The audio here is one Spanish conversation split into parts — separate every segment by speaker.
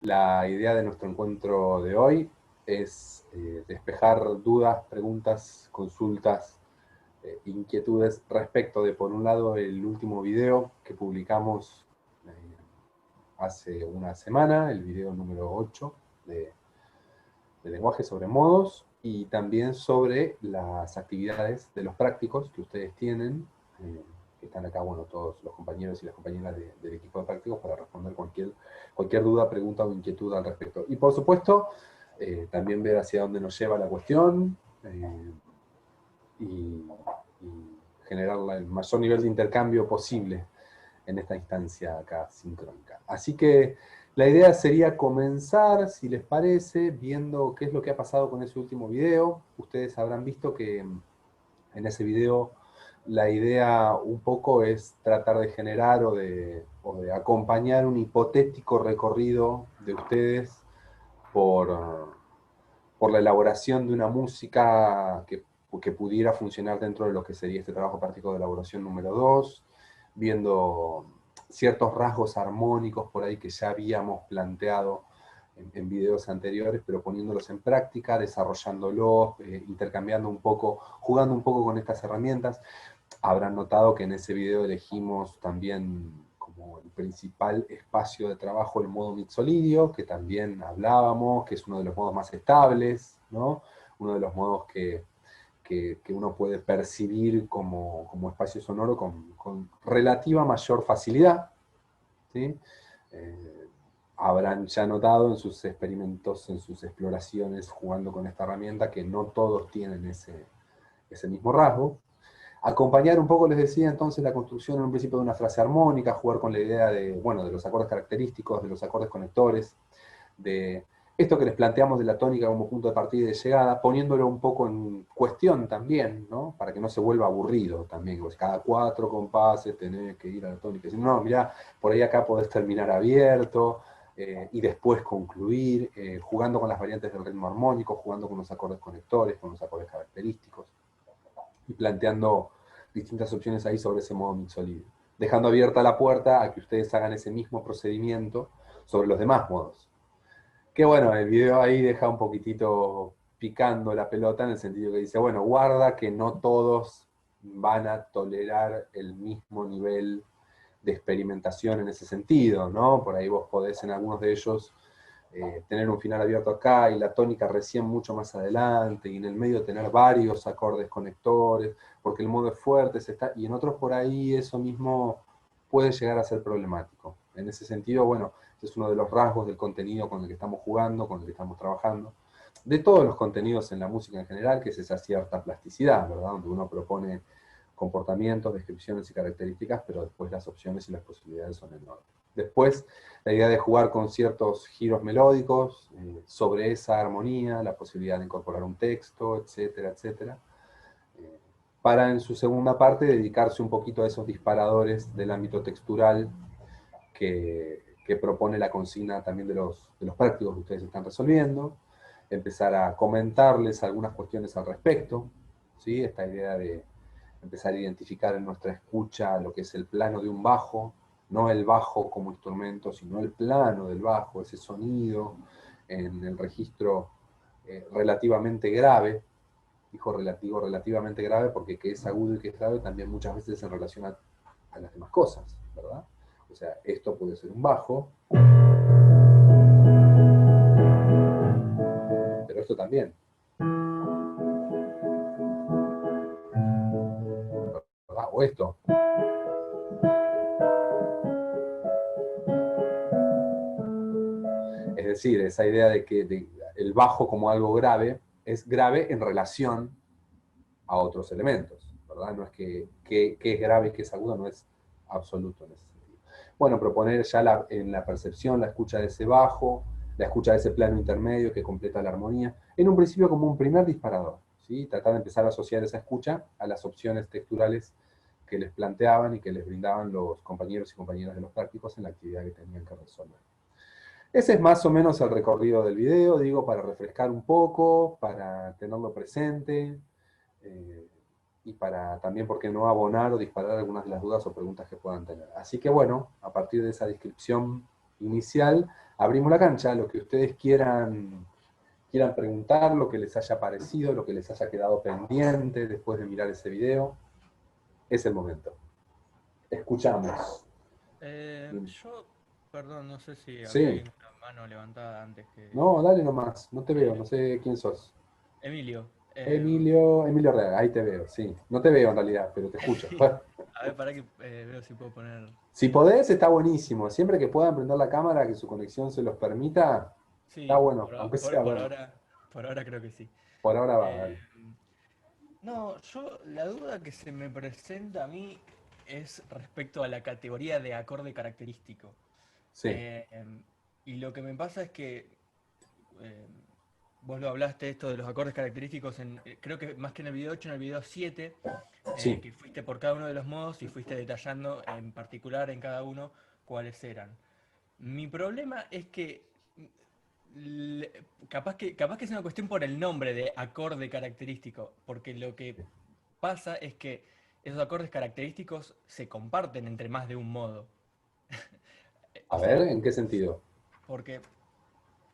Speaker 1: La idea de nuestro encuentro de hoy es despejar dudas, preguntas, consultas, inquietudes respecto de, por un lado, el último video que publicamos hace una semana, el video número 8 de lenguaje sobre modos, y también sobre las actividades de los prácticos que ustedes tienen, que están acá, bueno, todos los compañeros y las compañeras del equipo de prácticos para responder cualquier duda, pregunta o inquietud al respecto. Y por supuesto, también ver hacia dónde nos lleva la cuestión y generar el mayor nivel de intercambio posible en esta instancia acá sincrónica. Así que la idea sería comenzar, si les parece, viendo qué es lo que ha pasado con ese último video. Ustedes habrán visto que en ese video la idea un poco es tratar de generar o de acompañar un hipotético recorrido de ustedes por la elaboración de una música que pudiera funcionar dentro de lo que sería este trabajo práctico de elaboración número 2, viendo ciertos rasgos armónicos por ahí que ya habíamos planteado en videos anteriores, pero poniéndolos en práctica, desarrollándolos, intercambiando un poco, jugando un poco con estas herramientas. Habrán notado que en ese video elegimos también como el principal espacio de trabajo el modo mixolidio, que también hablábamos, que es uno de los modos más estables, ¿no? Uno de los modos que uno puede percibir como espacio sonoro con relativa mayor facilidad, ¿sí? Habrán ya notado en sus experimentos, en sus exploraciones jugando con esta herramienta, que no todos tienen ese mismo rasgo. Acompañar un poco, les decía, entonces, la construcción en un principio de una frase armónica, jugar con la idea de, bueno, de los acordes característicos, de los acordes conectores, de esto que les planteamos de la tónica como punto de partida y de llegada, poniéndolo un poco en cuestión también, ¿no? Para que no se vuelva aburrido también, pues cada 4 compases tenés que ir a la tónica. Decir, no, mirá, por ahí acá podés terminar abierto, y después concluir, jugando con las variantes del ritmo armónico, jugando con los acordes conectores, con los acordes característicos, y planteando distintas opciones ahí sobre ese modo mixolidio, dejando abierta la puerta a que ustedes hagan ese mismo procedimiento sobre los demás modos. Que bueno, el video ahí deja un poquitito picando la pelota en el sentido que dice, bueno, guarda que no todos van a tolerar el mismo nivel de experimentación en ese sentido, ¿no? Por ahí vos podés en algunos de ellos tener un final abierto acá y la tónica recién mucho más adelante, y en el medio tener varios acordes conectores, porque el modo es fuerte, y en otros por ahí eso mismo puede llegar a ser problemático. En ese sentido, bueno, es uno de los rasgos del contenido con el que estamos jugando, con el que estamos trabajando, de todos los contenidos en la música en general, que es esa cierta plasticidad, ¿verdad? Donde uno propone comportamientos, descripciones y características, pero después las opciones y las posibilidades son enormes. Después, la idea de jugar con ciertos giros melódicos, sobre esa armonía, la posibilidad de incorporar un texto, etcétera, etcétera, para en su segunda parte dedicarse un poquito a esos disparadores del ámbito textural que propone la consigna también de los prácticos que ustedes están resolviendo, empezar a comentarles algunas cuestiones al respecto, ¿sí? Esta idea de empezar a identificar en nuestra escucha lo que es el plano de un bajo, no el bajo como instrumento, sino el plano del bajo, ese sonido en el registro relativamente grave. Dijo relativamente grave porque que es agudo y que es grave también muchas veces en relación a las demás cosas, ¿verdad? O sea, esto puede ser un bajo, pero esto también, ¿verdad? O esto. Es decir, esa idea de que el bajo como algo grave es grave en relación a otros elementos, ¿verdad? No es que es grave y que es agudo, no es absoluto en ese sentido. Bueno, proponer ya en la percepción, la escucha de ese bajo, la escucha de ese plano intermedio que completa la armonía, en un principio como un primer disparador, ¿sí? Tratar de empezar a asociar esa escucha a las opciones texturales que les planteaban y que les brindaban los compañeros y compañeras de los prácticos en la actividad que tenían que resolver. Ese es más o menos el recorrido del video, digo, para refrescar un poco, para tenerlo presente, eh, y para también, ¿por qué no?, abonar o disparar algunas de las dudas o preguntas que puedan tener. Así que bueno, a partir de esa descripción inicial, abrimos la cancha, lo que ustedes quieran preguntar, lo que les haya parecido, lo que les haya quedado pendiente después de mirar ese video, es el momento. Escuchamos.
Speaker 2: Yo, perdón, no sé si había
Speaker 1: Sí,
Speaker 2: alguien con la mano levantada antes
Speaker 1: no, dale nomás, no te veo, no
Speaker 2: que
Speaker 1: sé quién sos.
Speaker 2: Emilio.
Speaker 1: Emilio Reaga, ahí te veo, sí. No te veo en realidad, pero te escucho. Bueno,
Speaker 2: A ver, para que veo si puedo poner.
Speaker 1: si podés, está buenísimo. Siempre que puedan prender la cámara, que su conexión se los permita, está
Speaker 2: Sí,
Speaker 1: bueno, aunque sea verlo.
Speaker 2: por ahora creo que sí.
Speaker 1: Por ahora va,
Speaker 2: Eh,
Speaker 1: dale.
Speaker 2: no, yo la duda que se me presenta a mí es respecto a la categoría de acorde característico.
Speaker 1: Sí,
Speaker 2: Em, y lo que me pasa es que eh, vos lo hablaste esto de los acordes característicos creo que más que en el video 8, en el video 7,
Speaker 1: sí.
Speaker 2: que fuiste por cada uno de los modos y fuiste detallando en particular en cada uno cuáles eran. Mi problema es que capaz que es una cuestión por el nombre de acorde característico, porque lo que pasa es que esos acordes característicos se comparten entre más de un modo.
Speaker 1: A
Speaker 2: O
Speaker 1: ver,
Speaker 2: sea,
Speaker 1: ¿en qué sentido?
Speaker 2: porque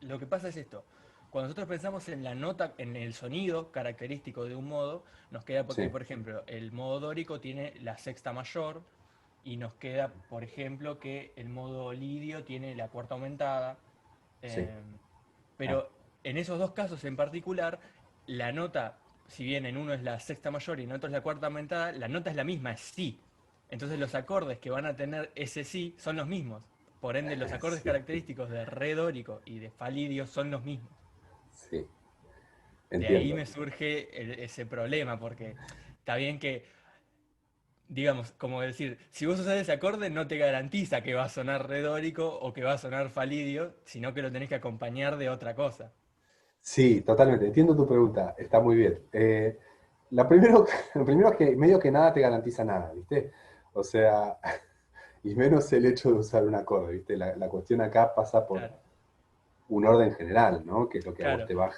Speaker 2: lo que pasa es esto. Cuando nosotros pensamos en la nota, en el sonido característico de un modo, nos queda porque,
Speaker 1: Sí,
Speaker 2: por ejemplo, el modo dórico tiene la sexta mayor y nos queda, por ejemplo, que el modo lidio tiene la cuarta aumentada.
Speaker 1: sí.
Speaker 2: eh,
Speaker 1: Ah,
Speaker 2: pero en esos dos casos en particular, la nota, si bien en uno es la sexta mayor y en otro es la cuarta aumentada, la nota es la misma, es si. Entonces los acordes que van a tener ese si son los mismos. Por ende, los acordes
Speaker 1: sí,
Speaker 2: característicos de re dórico y de fa lidio son los mismos.
Speaker 1: sí.
Speaker 2: De ahí
Speaker 1: Entiendo.
Speaker 2: me surge ese problema, porque está bien que, digamos, como decir, si vos usás ese acorde no te garantiza que va a sonar re dórico o que va a sonar fa lidio, sino que lo tenés que acompañar de otra cosa.
Speaker 1: Sí, totalmente. Entiendo tu pregunta. Está muy bien. La primero, lo primero es que medio que nada te garantiza nada, ¿viste? O sea, y menos el hecho de usar un acorde, ¿viste? La cuestión acá pasa por
Speaker 2: Claro,
Speaker 1: un orden general, ¿no? Que es lo que a vos
Speaker 2: claro.
Speaker 1: te va.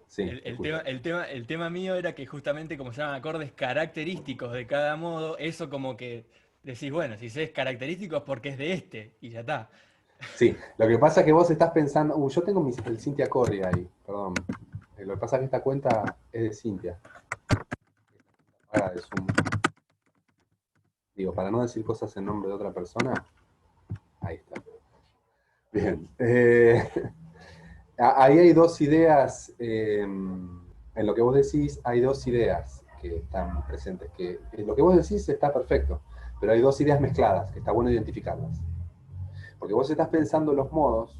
Speaker 1: Sí, te
Speaker 2: El
Speaker 1: escucho.
Speaker 2: tema, el tema mío era que justamente como se llaman acordes característicos de cada modo, eso como que decís, bueno, si es característico es porque es de este, y ya está.
Speaker 1: Sí, lo que pasa es que vos estás pensando. Yo tengo el Cintia Corri ahí, perdón. Lo que pasa es que esta cuenta es de Cintia. Ah, es un, digo, para no decir cosas en nombre de otra persona, ahí está. Bien. Ahí hay dos ideas, en lo que vos decís, hay dos ideas que están presentes, que lo que vos decís está perfecto, pero hay dos ideas mezcladas, que está bueno identificarlas. Porque vos estás pensando los modos,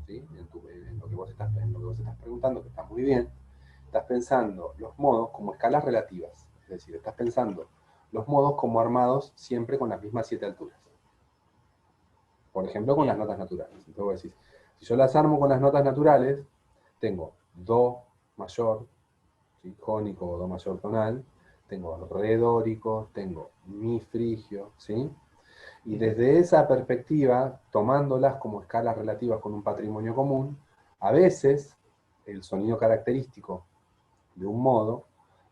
Speaker 1: ¿sí? En en lo que vos estás preguntando, que está muy bien, estás pensando los modos como escalas relativas, es decir, estás pensando los modos como armados siempre con las mismas 7 alturas. Por ejemplo, con las
Speaker 2: Bien,
Speaker 1: notas naturales. Entonces vos decís, si yo las armo con las notas naturales, tengo do mayor, ¿sí? Jónico o do mayor tonal, tengo re dórico, tengo mi frigio, ¿sí? Y
Speaker 2: ujú,
Speaker 1: desde esa perspectiva, tomándolas como escalas relativas con un patrimonio común, a veces el sonido característico de un modo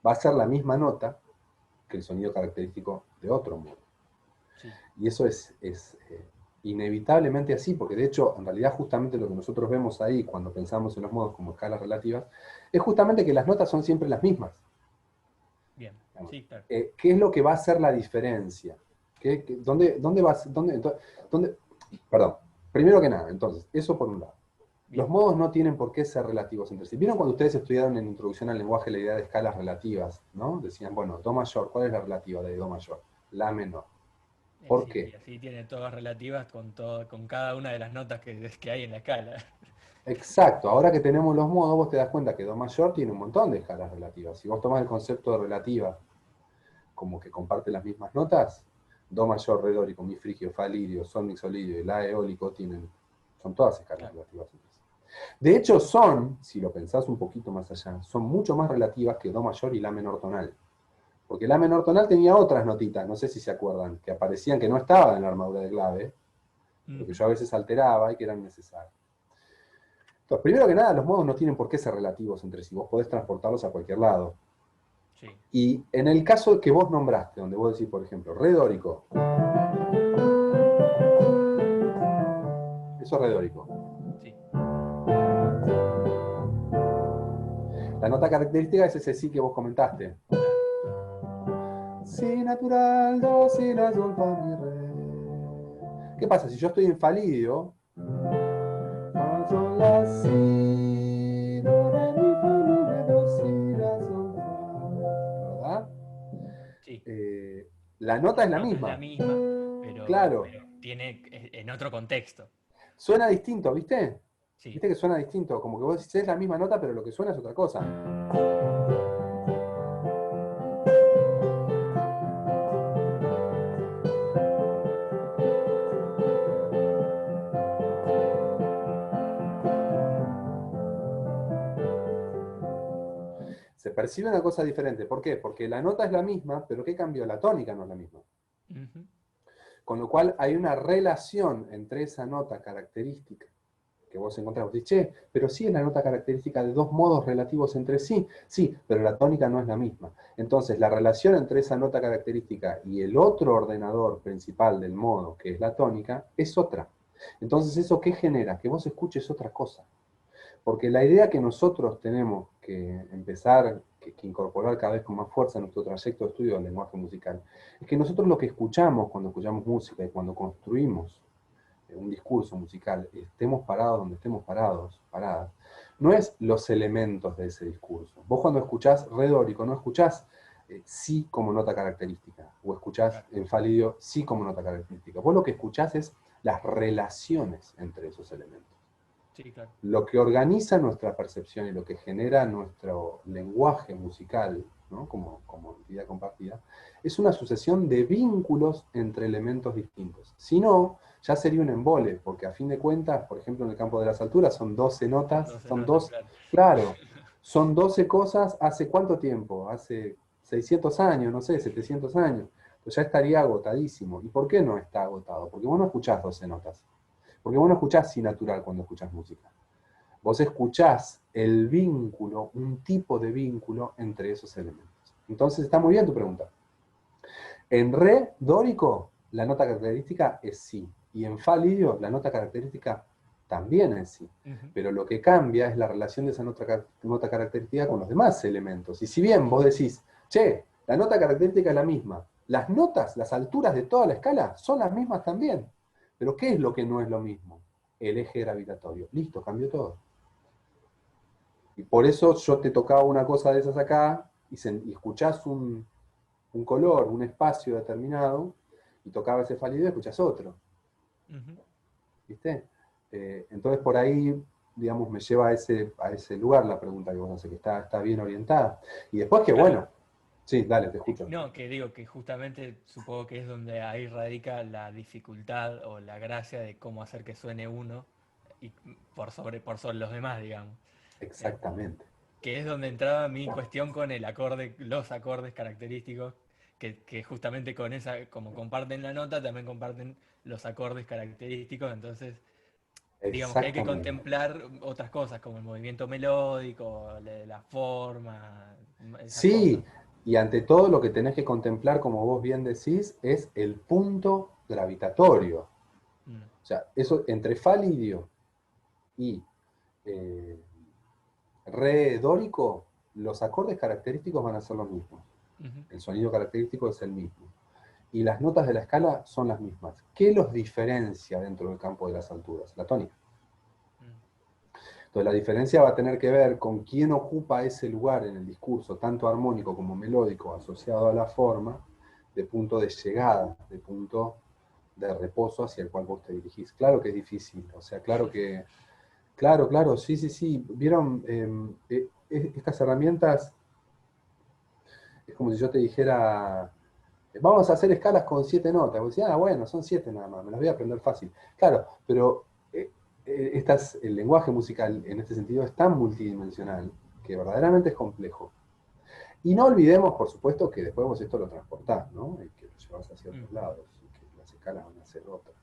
Speaker 1: va a ser la misma nota que el sonido característico de otro modo.
Speaker 2: sí,
Speaker 1: Y eso es inevitablemente así, porque de hecho, en realidad justamente lo que nosotros vemos ahí cuando pensamos en los modos como escalas relativas, es justamente que las notas son siempre las mismas.
Speaker 2: bien, sí, claro,
Speaker 1: ¿Qué es lo que va a hacer la diferencia? ¿Dónde vas? Dónde? Perdón, primero que nada, entonces, eso por un lado. Los
Speaker 2: bien,
Speaker 1: modos no tienen por qué ser relativos entre sí. ¿Vieron cuando ustedes estudiaron en Introducción al Lenguaje la idea de escalas relativas? ¿No? Decían, bueno, do mayor, ¿cuál es la relativa de do mayor? La menor. ¿Por
Speaker 2: sí,
Speaker 1: qué?
Speaker 2: y así tiene todas relativas con todo, con cada una de las notas que hay en la escala.
Speaker 1: Exacto, ahora que tenemos los modos, vos te das cuenta que do mayor tiene un montón de escalas relativas. Si vos tomás el concepto de relativa como que comparte las mismas notas, do mayor, re dórico, mi frigio, fa lidio, sol mixolidio y la eólico son todas escalas
Speaker 2: Claro,
Speaker 1: relativas. De hecho, si lo pensás un poquito más allá, son mucho más relativas que do mayor y la menor tonal. Porque la menor tonal tenía otras notitas, no sé si se acuerdan, que aparecían que no estaban en la armadura de clave, pero que
Speaker 2: ujú,
Speaker 1: yo a veces alteraba y que eran necesarias. Entonces, primero que nada, los modos no tienen por qué ser relativos entre sí, vos podés transportarlos a cualquier lado.
Speaker 2: sí,
Speaker 1: Y en el caso que vos nombraste, donde vos decís, por ejemplo, re dórico, eso es re dórico. La nota característica es ese sí que vos comentaste. Si natural, do, si, la, sol, fa, mi, re. ¿Qué pasa? Si yo estoy en falidio, son las si, do, re, mi, fa, mi, re, do, si, la, sol, fa. ¿Verdad?
Speaker 2: Sí,
Speaker 1: La nota es
Speaker 2: la
Speaker 1: la
Speaker 2: nota es la
Speaker 1: misma.
Speaker 2: misma,
Speaker 1: Claro.
Speaker 2: pero tiene en otro contexto.
Speaker 1: Suena distinto, ¿viste?
Speaker 2: Sí.
Speaker 1: ¿Viste que suena distinto? Como que vos decís es la misma nota, pero lo que suena es otra cosa. Se percibe una cosa diferente. ¿Por qué? Porque la nota es la misma, pero ¿qué cambió? La tónica no es la misma.
Speaker 2: Ujú.
Speaker 1: Con lo cual hay una relación entre esa nota característica que vos encontrás. Vos decís, che, pero sí es la nota característica de dos modos relativos entre sí. Sí, pero la tónica no es la misma. Entonces, la relación entre esa nota característica y el otro ordenador principal del modo, que es la tónica, es otra. Entonces, ¿eso qué genera? Que vos escuches otra cosa. Porque la idea que nosotros tenemos que empezar, que incorporar cada vez con más fuerza en nuestro trayecto de estudio del lenguaje musical, es que nosotros lo que escuchamos cuando escuchamos música y cuando construimos un discurso musical, estemos parados donde estemos paradas, no es los elementos de ese discurso. Vos cuando escuchás redórico, no escuchás sí como nota característica, o escuchás
Speaker 2: Claro.
Speaker 1: en falidio sí como nota característica. Vos lo que escuchás es las relaciones entre esos elementos.
Speaker 2: Sí, claro.
Speaker 1: Lo que organiza nuestra percepción y lo que genera nuestro lenguaje musical, ¿no? como entidad compartida, es una sucesión de vínculos entre elementos distintos. Si no, ya sería un embole, porque a fin de cuentas, por ejemplo, en el campo de las alturas son 12 notas,
Speaker 2: 12
Speaker 1: son
Speaker 2: notas,
Speaker 1: dos,
Speaker 2: claro.
Speaker 1: claro, son 12 cosas, ¿hace cuánto tiempo? Hace 600 años, no sé, 700 años. Pues ya estaría agotadísimo. ¿Y por qué no está agotado? Porque vos no escuchás 12 notas. Porque vos no escuchás si natural cuando escuchás música. Vos escuchás el vínculo, un tipo de vínculo entre esos elementos. Entonces está muy bien tu pregunta. En re dórico, la nota característica es sí. Y en fa lidio, la nota característica también es sí.
Speaker 2: Ujú.
Speaker 1: Pero lo que cambia es la relación de esa nota característica con los demás elementos. Y si bien vos decís, che, la nota característica es la misma, las notas, las alturas de toda la escala son las mismas también. Pero ¿qué es lo que no es lo mismo? El eje gravitatorio. Listo, cambió todo. Y por eso yo te tocaba una cosa de esas acá y escuchás un color, un espacio determinado, y tocaba ese falido y escuchás otro.
Speaker 2: Ujú.
Speaker 1: ¿Viste? Entonces por ahí, digamos, me lleva a ese lugar la pregunta que vos haces, que está bien orientada. Y después que,
Speaker 2: Claro.
Speaker 1: bueno, sí, dale, te escucho.
Speaker 2: No, que digo que justamente supongo que es donde ahí radica la dificultad o la gracia de cómo hacer que suene uno y por sobre los demás, digamos. Eh,
Speaker 1: Exactamente.
Speaker 2: que es donde entraba mi cuestión con el acorde, los acordes característicos, que justamente con esa, como comparten la nota, también comparten los acordes característicos, entonces digamos que hay que
Speaker 1: Exactamente.
Speaker 2: contemplar otras cosas como el movimiento melódico, la forma, esas cosas.
Speaker 1: Sí, y ante todo lo que tenés que contemplar, como vos bien decís, es el punto gravitatorio.
Speaker 2: Mm,
Speaker 1: O sea, eso entre falidio y eh, re dórico, los acordes característicos van a ser los mismos.
Speaker 2: ujú,
Speaker 1: El sonido característico es el mismo. Y las notas de la escala son las mismas. ¿Qué los diferencia dentro del campo de las alturas? La tónica.
Speaker 2: mm,
Speaker 1: Entonces la diferencia va a tener que ver con quién ocupa ese lugar en el discurso, tanto armónico como melódico, asociado a la forma, de punto de llegada, de punto de reposo hacia el cual vos te dirigís. Claro que es difícil, o sea, claro que claro, claro, sí, sí, sí. Vieron, estas herramientas, es como si yo te dijera, vamos a hacer escalas con 7 notas. Vos decís, ah, bueno, son 7 nada más, me las voy a aprender fácil. Claro, pero el lenguaje musical en este sentido es tan multidimensional que verdaderamente es complejo. Y no olvidemos, por supuesto, que después vos esto lo transportás, ¿no? Y que lo llevas hacia otros
Speaker 2: ujú.
Speaker 1: lados, y que las escalas van a ser otras.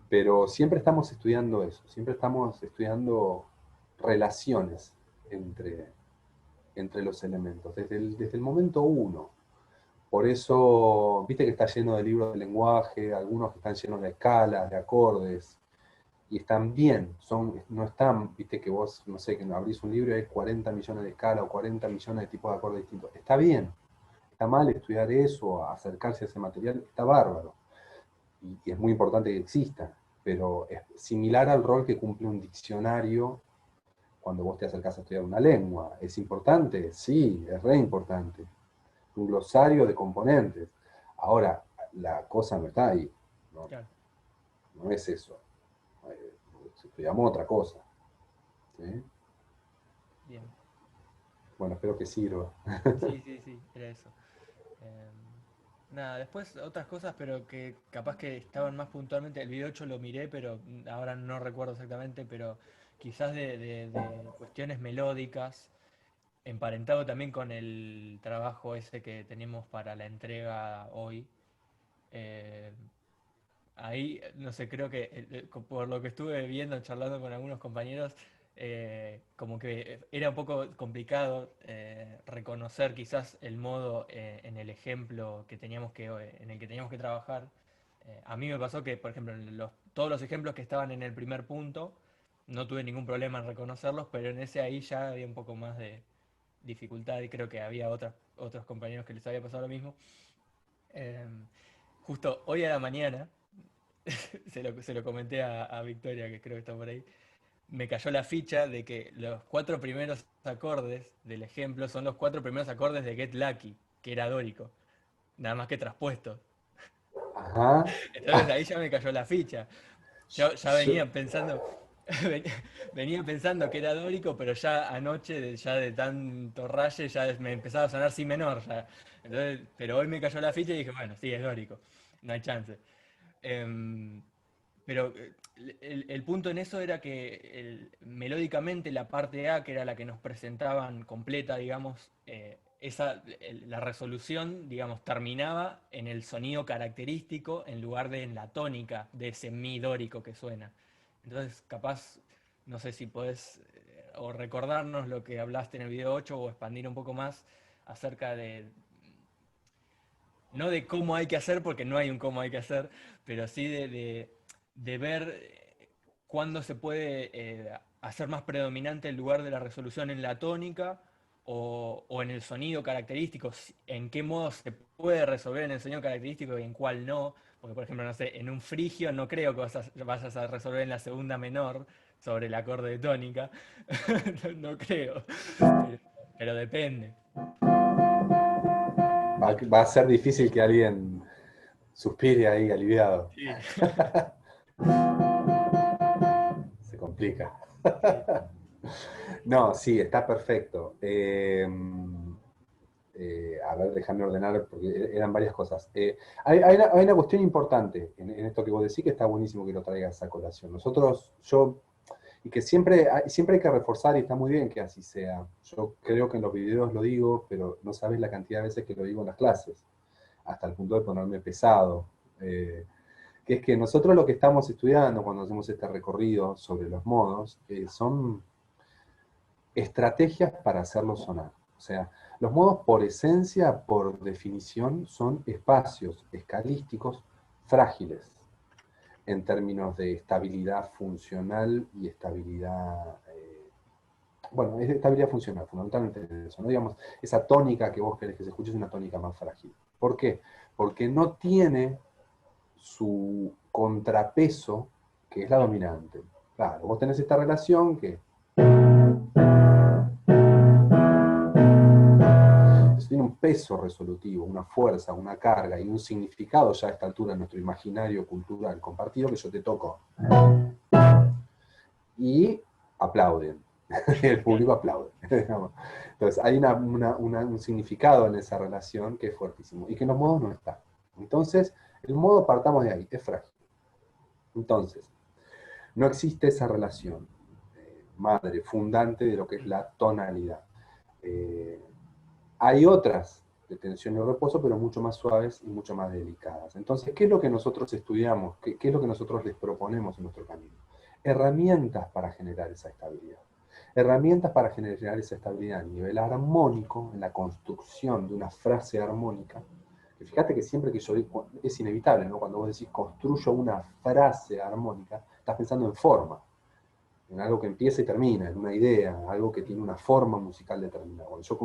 Speaker 1: Pero siempre estamos estudiando eso, siempre estamos estudiando relaciones entre, entre los elementos, desde el momento uno. Por eso, viste que está lleno de libros de lenguaje, algunos que están llenos de escalas, de acordes, y están bien, no están, viste que vos, no sé, que abrís un libro y hay 40 millones de escalas o 40 millones de tipos de acordes distintos. Está bien, está mal estudiar eso, acercarse a ese material, está bárbaro. Y es muy importante que exista, pero es similar al rol que cumple un diccionario cuando vos te acercás a estudiar una lengua. ¿Es importante? Sí, es re importante. Un glosario de componentes. Ahora, la cosa no está ahí, no,
Speaker 2: Claro,
Speaker 1: no es eso. Estudiamos otra cosa. ¿Sí?
Speaker 2: bien.
Speaker 1: Bueno, espero que sirva.
Speaker 2: Sí, sí, sí, era eso. Em, Nada, después otras cosas, pero que capaz que estaban más puntualmente. El video 8 lo miré, pero ahora no recuerdo exactamente, pero quizás de cuestiones melódicas, emparentado también con el trabajo ese que tenemos para la entrega hoy. Eh, Ahí, no sé, creo que por lo que estuve viendo, charlando con algunos compañeros, como que era un poco complicado reconocer quizás el modo en el ejemplo que teníamos en el que teníamos que trabajar. A mí me pasó que, por ejemplo, todos los ejemplos que estaban en el primer punto, no tuve ningún problema en reconocerlos, pero en ese ahí ya había un poco más de dificultad y creo que había otros compañeros que les había pasado lo mismo. Em, Justo hoy a la mañana se lo comenté a Victoria, que creo que está por ahí, me cayó la ficha de que los cuatro primeros acordes del ejemplo son los cuatro primeros acordes de Get Lucky, que era dórico, nada más que traspuestos.
Speaker 1: Ajá.
Speaker 2: Entonces ahí ya me cayó la ficha. Yo ya
Speaker 1: Yo-
Speaker 2: venía pensando, venía pensando que era dórico, pero ya anoche, ya de tanto raye, ya me empezaba a sonar si menor ya. Entonces, pero hoy me cayó la ficha y dije, bueno, sí, es dórico, no hay chance. Em, Pero el punto en eso era que melódicamente la parte A, que era la que nos presentaban completa, digamos, la resolución, digamos, terminaba en el sonido característico en lugar de en la tónica de ese mi dórico que suena. Entonces, capaz, no sé si podés o recordarnos lo que hablaste en el video 8 o expandir un poco más acerca de, no de cómo hay que hacer, porque no hay un cómo hay que hacer, pero sí de ver cuándo se puede hacer más predominante el lugar de la resolución en la tónica o en el sonido característico, en qué modo se puede resolver en el sonido característico y en cuál no, porque por ejemplo, no sé, en un frigio no creo que vayas a resolver en la segunda menor sobre el acorde de tónica, no creo, pero, pero depende.
Speaker 1: va a ser difícil que alguien suspire ahí aliviado.
Speaker 2: Sí,
Speaker 1: Se complica.
Speaker 2: sí.
Speaker 1: No, sí, está perfecto. A ver, déjame ordenar, porque eran varias cosas. Hay una cuestión importante en esto que vos decís, que está buenísimo que lo traigas a colación. Y que siempre hay que reforzar, y está muy bien que así sea. Yo creo que en los videos lo digo, pero no sabes la cantidad de veces que lo digo en las clases, hasta el punto de ponerme pesado. Que es que nosotros lo que estamos estudiando cuando hacemos este recorrido sobre los modos, son estrategias para hacerlo sonar. O sea, los modos por esencia, por definición, son espacios escalísticos frágiles en términos de estabilidad funcional y estabilidad, bueno, es estabilidad funcional, fundamentalmente eso, ¿no? Digamos, esa tónica que vos querés que se escuche es una tónica más frágil. ¿Por qué? Porque no tiene su contrapeso, que es la dominante. Claro, vos tenés esta relación que tiene un peso resolutivo, una fuerza, una carga y un significado ya a esta altura en nuestro imaginario cultural compartido, que yo te toco y aplauden. El
Speaker 2: Claro.
Speaker 1: público aplaude. Entonces hay un significado en esa relación que es fuertísimo y que en los modos no está. Entonces, el modo, partamos de ahí, es frágil. Entonces, no existe esa relación madre, fundante de lo que es la tonalidad. Eh, Hay otras de tensión y reposo, pero mucho más suaves y mucho más delicadas. Entonces, ¿qué es lo que nosotros estudiamos? ¿Qué es lo que nosotros les proponemos en nuestro camino? Herramientas para generar esa estabilidad. Herramientas para generar esa estabilidad a nivel armónico, en la construcción de una frase armónica. Fíjate que siempre que yo digo, es inevitable, ¿no? Cuando vos decís construyo una frase armónica, estás pensando en forma, en algo que empieza y termina, en una idea, algo que tiene una forma musical determinada. Cuando yo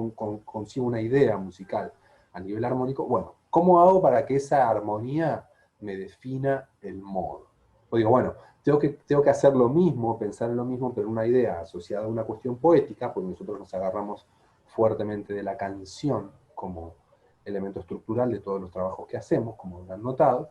Speaker 1: consigo una idea musical a nivel armónico, bueno, ¿cómo hago para que esa armonía me defina el modo? O digo, bueno, tengo que hacer lo mismo, pensar en lo mismo, pero una idea asociada a una cuestión poética, porque nosotros nos agarramos fuertemente de la canción como elemento estructural de todos los trabajos que hacemos, como habrán notado.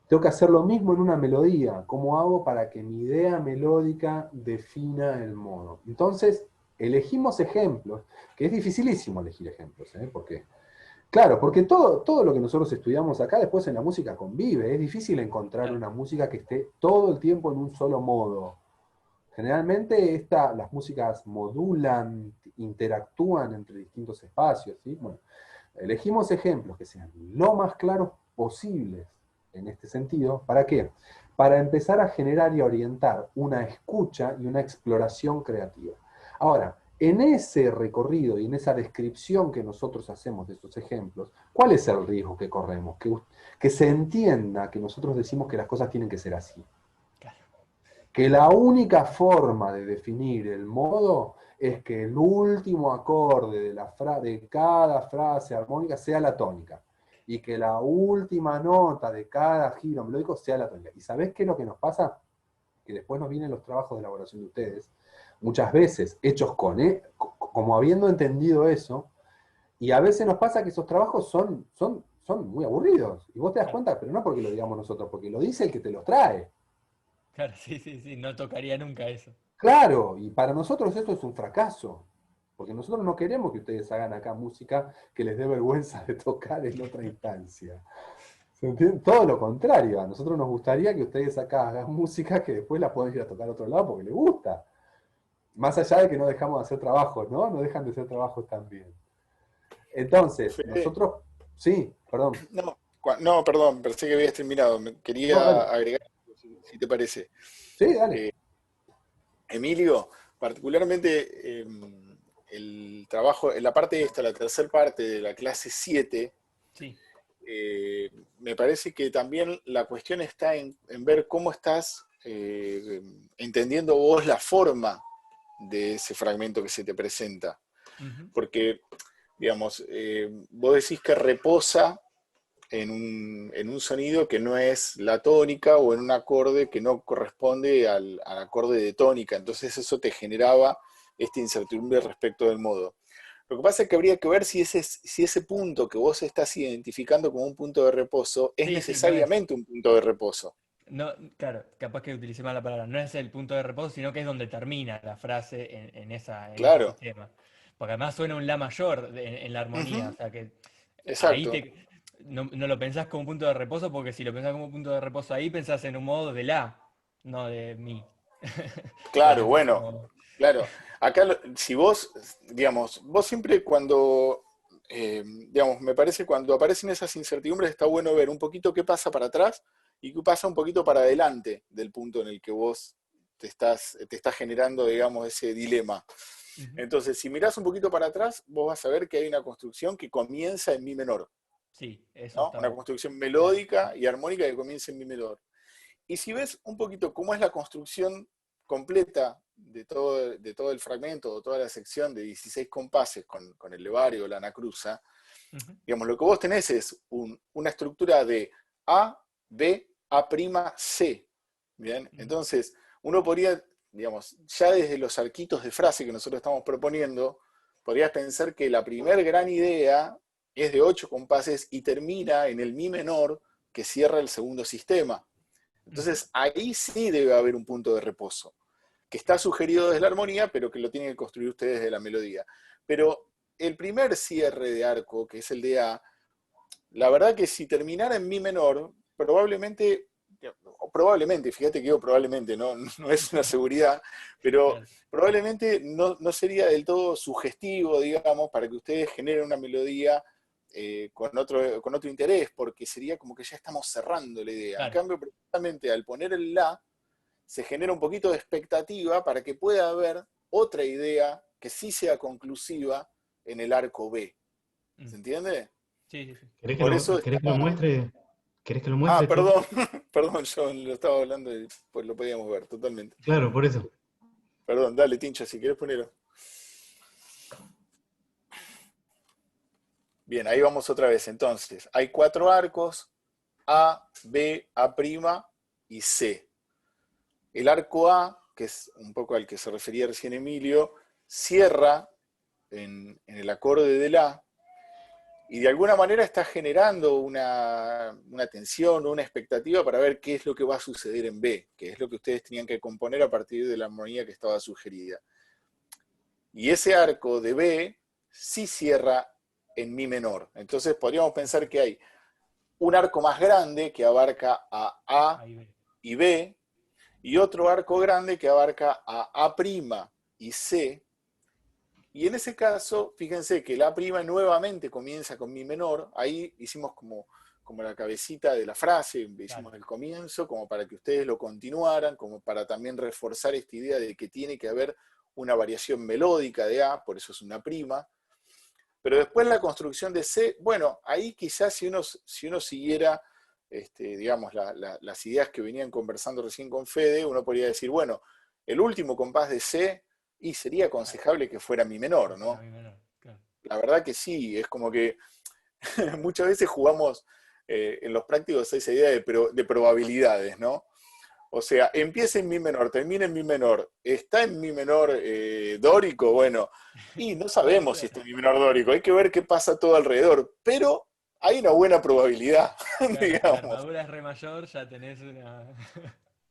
Speaker 1: Tengo que hacer lo mismo en una melodía. ¿Cómo hago para que mi idea melódica defina el modo? Entonces, elegimos ejemplos, que es dificilísimo elegir ejemplos, ¿eh? Porque, claro, porque todo lo que nosotros estudiamos acá después en la música convive. Es difícil encontrar
Speaker 2: Claro.
Speaker 1: una música que esté todo el tiempo en un solo modo. Generalmente las músicas modulan, interactúan entre distintos espacios, ¿sí? Bueno, elegimos ejemplos que sean lo más claros posibles en este sentido. ¿Para qué? Para empezar a generar y orientar una escucha y una exploración creativa. Ahora, en ese recorrido y en esa descripción que nosotros hacemos de estos ejemplos, ¿cuál es el riesgo que corremos? Que se entienda que nosotros decimos que las cosas tienen que ser así.
Speaker 2: Claro.
Speaker 1: Que la única forma de definir el modo es que el último acorde de cada frase armónica sea la tónica, y que la última nota de cada giro melódico sea la tónica. ¿Y sabés qué es lo que nos pasa? Que después nos vienen los trabajos de elaboración de ustedes, muchas veces hechos como habiendo entendido eso, y a veces nos pasa que esos trabajos son muy aburridos, y vos te das
Speaker 2: Claro.
Speaker 1: cuenta, pero no porque lo digamos nosotros, porque lo dice el que te los trae.
Speaker 2: Claro, sí, sí, sí, no tocaría nunca eso.
Speaker 1: Claro, y para nosotros esto es un fracaso, porque nosotros no queremos que ustedes hagan acá música que les dé vergüenza de tocar en otra instancia. ¿Se entiende? Todo lo contrario, a nosotros nos gustaría que ustedes acá hagan música que después la puedan ir a tocar a otro lado porque les gusta. Más allá de que no dejamos de hacer trabajos, ¿no? No dejan de ser trabajos también. Entonces,
Speaker 3: Fede,
Speaker 1: nosotros, sí, perdón.
Speaker 3: no, no, perdón, pensé que habías terminado. Me
Speaker 1: No,
Speaker 3: quería
Speaker 1: dale.
Speaker 3: agregar, si te parece.
Speaker 1: Sí, dale.
Speaker 3: Eh, Emilio, particularmente el trabajo, en la parte esta, la tercera parte de la clase 7,
Speaker 2: Sí.
Speaker 3: me parece que también la cuestión está en ver cómo estás entendiendo vos la forma de ese fragmento que se te presenta.
Speaker 2: Ujú.
Speaker 3: Porque, digamos, vos decís que reposa en un sonido que no es la tónica o en un acorde que no corresponde al acorde de tónica. Entonces eso te generaba esta incertidumbre respecto del modo. Lo que pasa es que habría que ver si ese punto que vos estás identificando como un punto de reposo es
Speaker 2: Sí, sí, no es.
Speaker 3: necesariamente un punto de reposo.
Speaker 2: No, claro, capaz que utilicé mal la palabra. No es el punto de reposo, sino que es donde termina la frase en ese
Speaker 3: Claro.
Speaker 2: sistema. Porque además suena un la mayor en la armonía. O
Speaker 3: Ujú.
Speaker 2: sea que ahí
Speaker 3: Exacto.
Speaker 2: no lo pensás como punto de reposo, porque si lo pensás como punto de reposo ahí, pensás en un modo de la, no de mi.
Speaker 3: Claro,
Speaker 2: Digamos,
Speaker 3: bueno,
Speaker 2: como.
Speaker 3: claro. Acá, si vos, digamos, vos siempre cuando, digamos, me parece cuando aparecen esas incertidumbres está bueno ver un poquito qué pasa para atrás y qué pasa un poquito para adelante del punto en el que vos te estás generando, digamos, ese dilema.
Speaker 2: Ujú.
Speaker 3: Entonces, si mirás un poquito para atrás, vos vas a ver que hay una construcción que comienza en mi menor,
Speaker 2: Sí, eso
Speaker 3: ¿no? Una
Speaker 2: está
Speaker 3: construcción
Speaker 2: claro.
Speaker 3: melódica y armónica que comienza en mi menor. Y si ves un poquito cómo es la construcción completa de todo el fragmento o toda la sección de 16 compases con el levario, la anacruza,
Speaker 2: Ujú,
Speaker 3: digamos, lo que vos tenés es una estructura de A, B, A', C. ¿Bien?
Speaker 2: ujú.
Speaker 3: Entonces, uno podría, digamos, ya desde los arquitos de frase que nosotros estamos proponiendo, podrías pensar que la primer gran idea es de 8 compases y termina en el mi menor que cierra el segundo sistema.
Speaker 2: Ujú.
Speaker 3: Entonces, ahí sí debe haber un punto de reposo, que está
Speaker 2: Claro.
Speaker 3: sugerido desde la armonía, pero que lo tienen que construir ustedes desde la melodía. Pero el primer cierre de arco, que es el de A, la verdad que si terminara en mi menor, probablemente, fíjate que digo probablemente, no, no es una seguridad, pero
Speaker 2: Claro.
Speaker 3: probablemente no sería del todo sugestivo, digamos, para que ustedes generen una melodía con otro interés, porque sería como que ya estamos cerrando la idea. En
Speaker 2: Claro.
Speaker 3: cambio, precisamente al poner el la, se genera un poquito de expectativa para que pueda haber otra idea que sí sea conclusiva en el arco B.
Speaker 2: Mm.
Speaker 3: ¿Se entiende?
Speaker 2: Sí, sí, sí.
Speaker 4: ¿Querés que
Speaker 3: Por eso
Speaker 4: querés que lo
Speaker 3: está...
Speaker 4: muestre? ¿Querés que lo
Speaker 3: Ah,
Speaker 4: muestre?
Speaker 3: perdón, perdón, yo lo estaba hablando y pues lo podíamos ver totalmente.
Speaker 4: Claro, por eso.
Speaker 3: Perdón, dale, Tincho, si querés ponerlo. Bien, ahí vamos otra vez. Entonces, hay 4 arcos, A, B, A' y C. El arco A, que es un poco al que se refería recién Emilio, cierra en el acorde del A y de alguna manera está generando una tensión o una expectativa para ver qué es lo que va a suceder en B, que es lo que ustedes tenían que componer a partir de la armonía que estaba sugerida. Y ese arco de B sí cierra en mi menor. Entonces podríamos pensar que hay un arco más grande que abarca a A
Speaker 2: Ahí ve.
Speaker 3: y B, y otro arco grande que abarca a A' y C. Y en ese caso, fíjense que la prima nuevamente comienza con mi menor. Ahí hicimos como la cabecita de la frase, hicimos
Speaker 2: Claro.
Speaker 3: el comienzo, como para que ustedes lo continuaran, como para también reforzar esta idea de que tiene que haber una variación melódica de A, por eso es una prima. Pero después la construcción de C, bueno, ahí quizás si uno siguiera, digamos, las ideas que venían conversando recién con Fede, uno podría decir, bueno, el último compás de C, y sería aconsejable que fuera mi menor,
Speaker 2: Que fuera
Speaker 3: ¿no?
Speaker 2: mi menor, claro.
Speaker 3: La verdad que sí, es como que muchas veces jugamos en los prácticos esa idea de probabilidades, ¿no? O sea, empieza en mi menor, termina en mi menor, está en mi menor dórico, bueno, y no
Speaker 2: Puede
Speaker 3: sabemos si
Speaker 2: ser.
Speaker 3: está en mi menor dórico, hay que ver qué pasa todo alrededor, pero hay una buena probabilidad,
Speaker 2: Claro, si la
Speaker 3: digamos.
Speaker 2: armadura es re mayor, ya tenés una.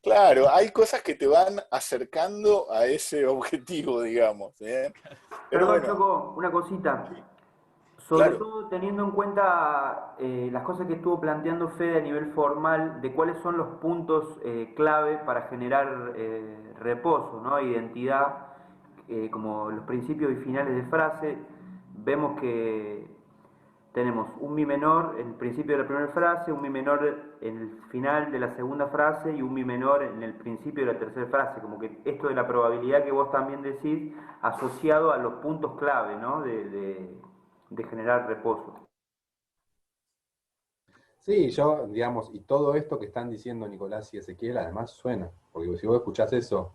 Speaker 3: Claro, hay cosas que te van acercando a ese objetivo, digamos, ¿eh? Pero
Speaker 5: Perdón,
Speaker 3: bueno,
Speaker 5: Choco, una cosita.
Speaker 3: sí,
Speaker 5: Sobre
Speaker 3: claro,
Speaker 5: todo teniendo en cuenta las cosas que estuvo planteando Fede a nivel formal, de cuáles son los puntos clave para generar reposo, ¿no? Identidad, como los principios y finales de frase, vemos que tenemos un mi menor en el principio de la primera frase, un mi menor en el final de la segunda frase y un mi menor en el principio de la tercera frase. Como que esto de la probabilidad que vos también decís, asociado a los puntos clave, ¿no? De generar reposo.
Speaker 1: Sí, yo, digamos, y todo esto que están diciendo Nicolás y Ezequiel, además suena, porque si vos escuchás eso,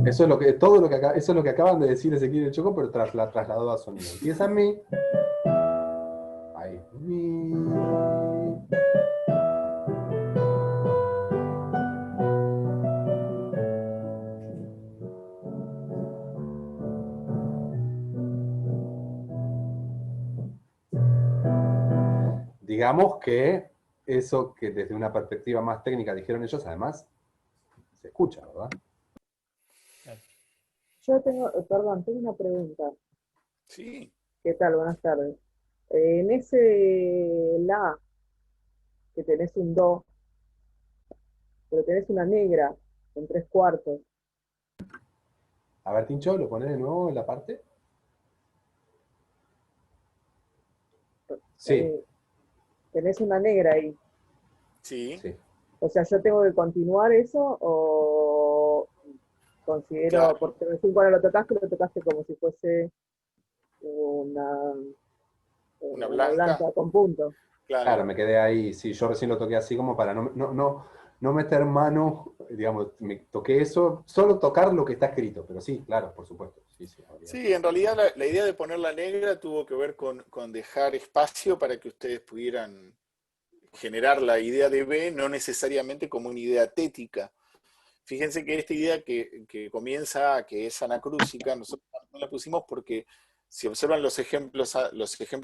Speaker 1: eso es lo que, todo lo que, eso es lo que acaban de decir Ezequiel y el Choco, pero trasladado a sonido. Empieza en mi, ahí, mi. Digamos que eso que desde una perspectiva más técnica dijeron ellos, además, se escucha, ¿verdad?
Speaker 2: Claro.
Speaker 6: Yo tengo, perdón, tengo una pregunta.
Speaker 3: sí,
Speaker 6: ¿Qué tal? Buenas tardes. En ese la que tenés un do, pero tenés una negra en tres cuartos.
Speaker 1: A ver, Tincho, ¿lo pones de nuevo en la parte? Sí,
Speaker 6: eh, Tenés una negra ahí.
Speaker 3: sí,
Speaker 1: sí.
Speaker 6: O sea, ¿yo tengo que continuar eso o considero,
Speaker 3: claro,
Speaker 6: porque recién cuando lo tocaste como si fuese una,
Speaker 3: una
Speaker 6: una
Speaker 3: blanca,
Speaker 6: blanca con punto?
Speaker 1: Claro,
Speaker 3: claro.
Speaker 1: me quedé ahí, sí, yo recién lo toqué así como para no meter mano, digamos, me toqué eso, solo tocar lo que está escrito, pero sí, claro, por supuesto, sí, sí, habría.
Speaker 3: Sí, en realidad la idea de ponerla negra tuvo que ver con dejar espacio para que ustedes pudieran generar la idea de B, no necesariamente como una idea tética. Fíjense que esta idea que comienza, que es anacrúsica, nosotros no la pusimos porque si observan los ejemplos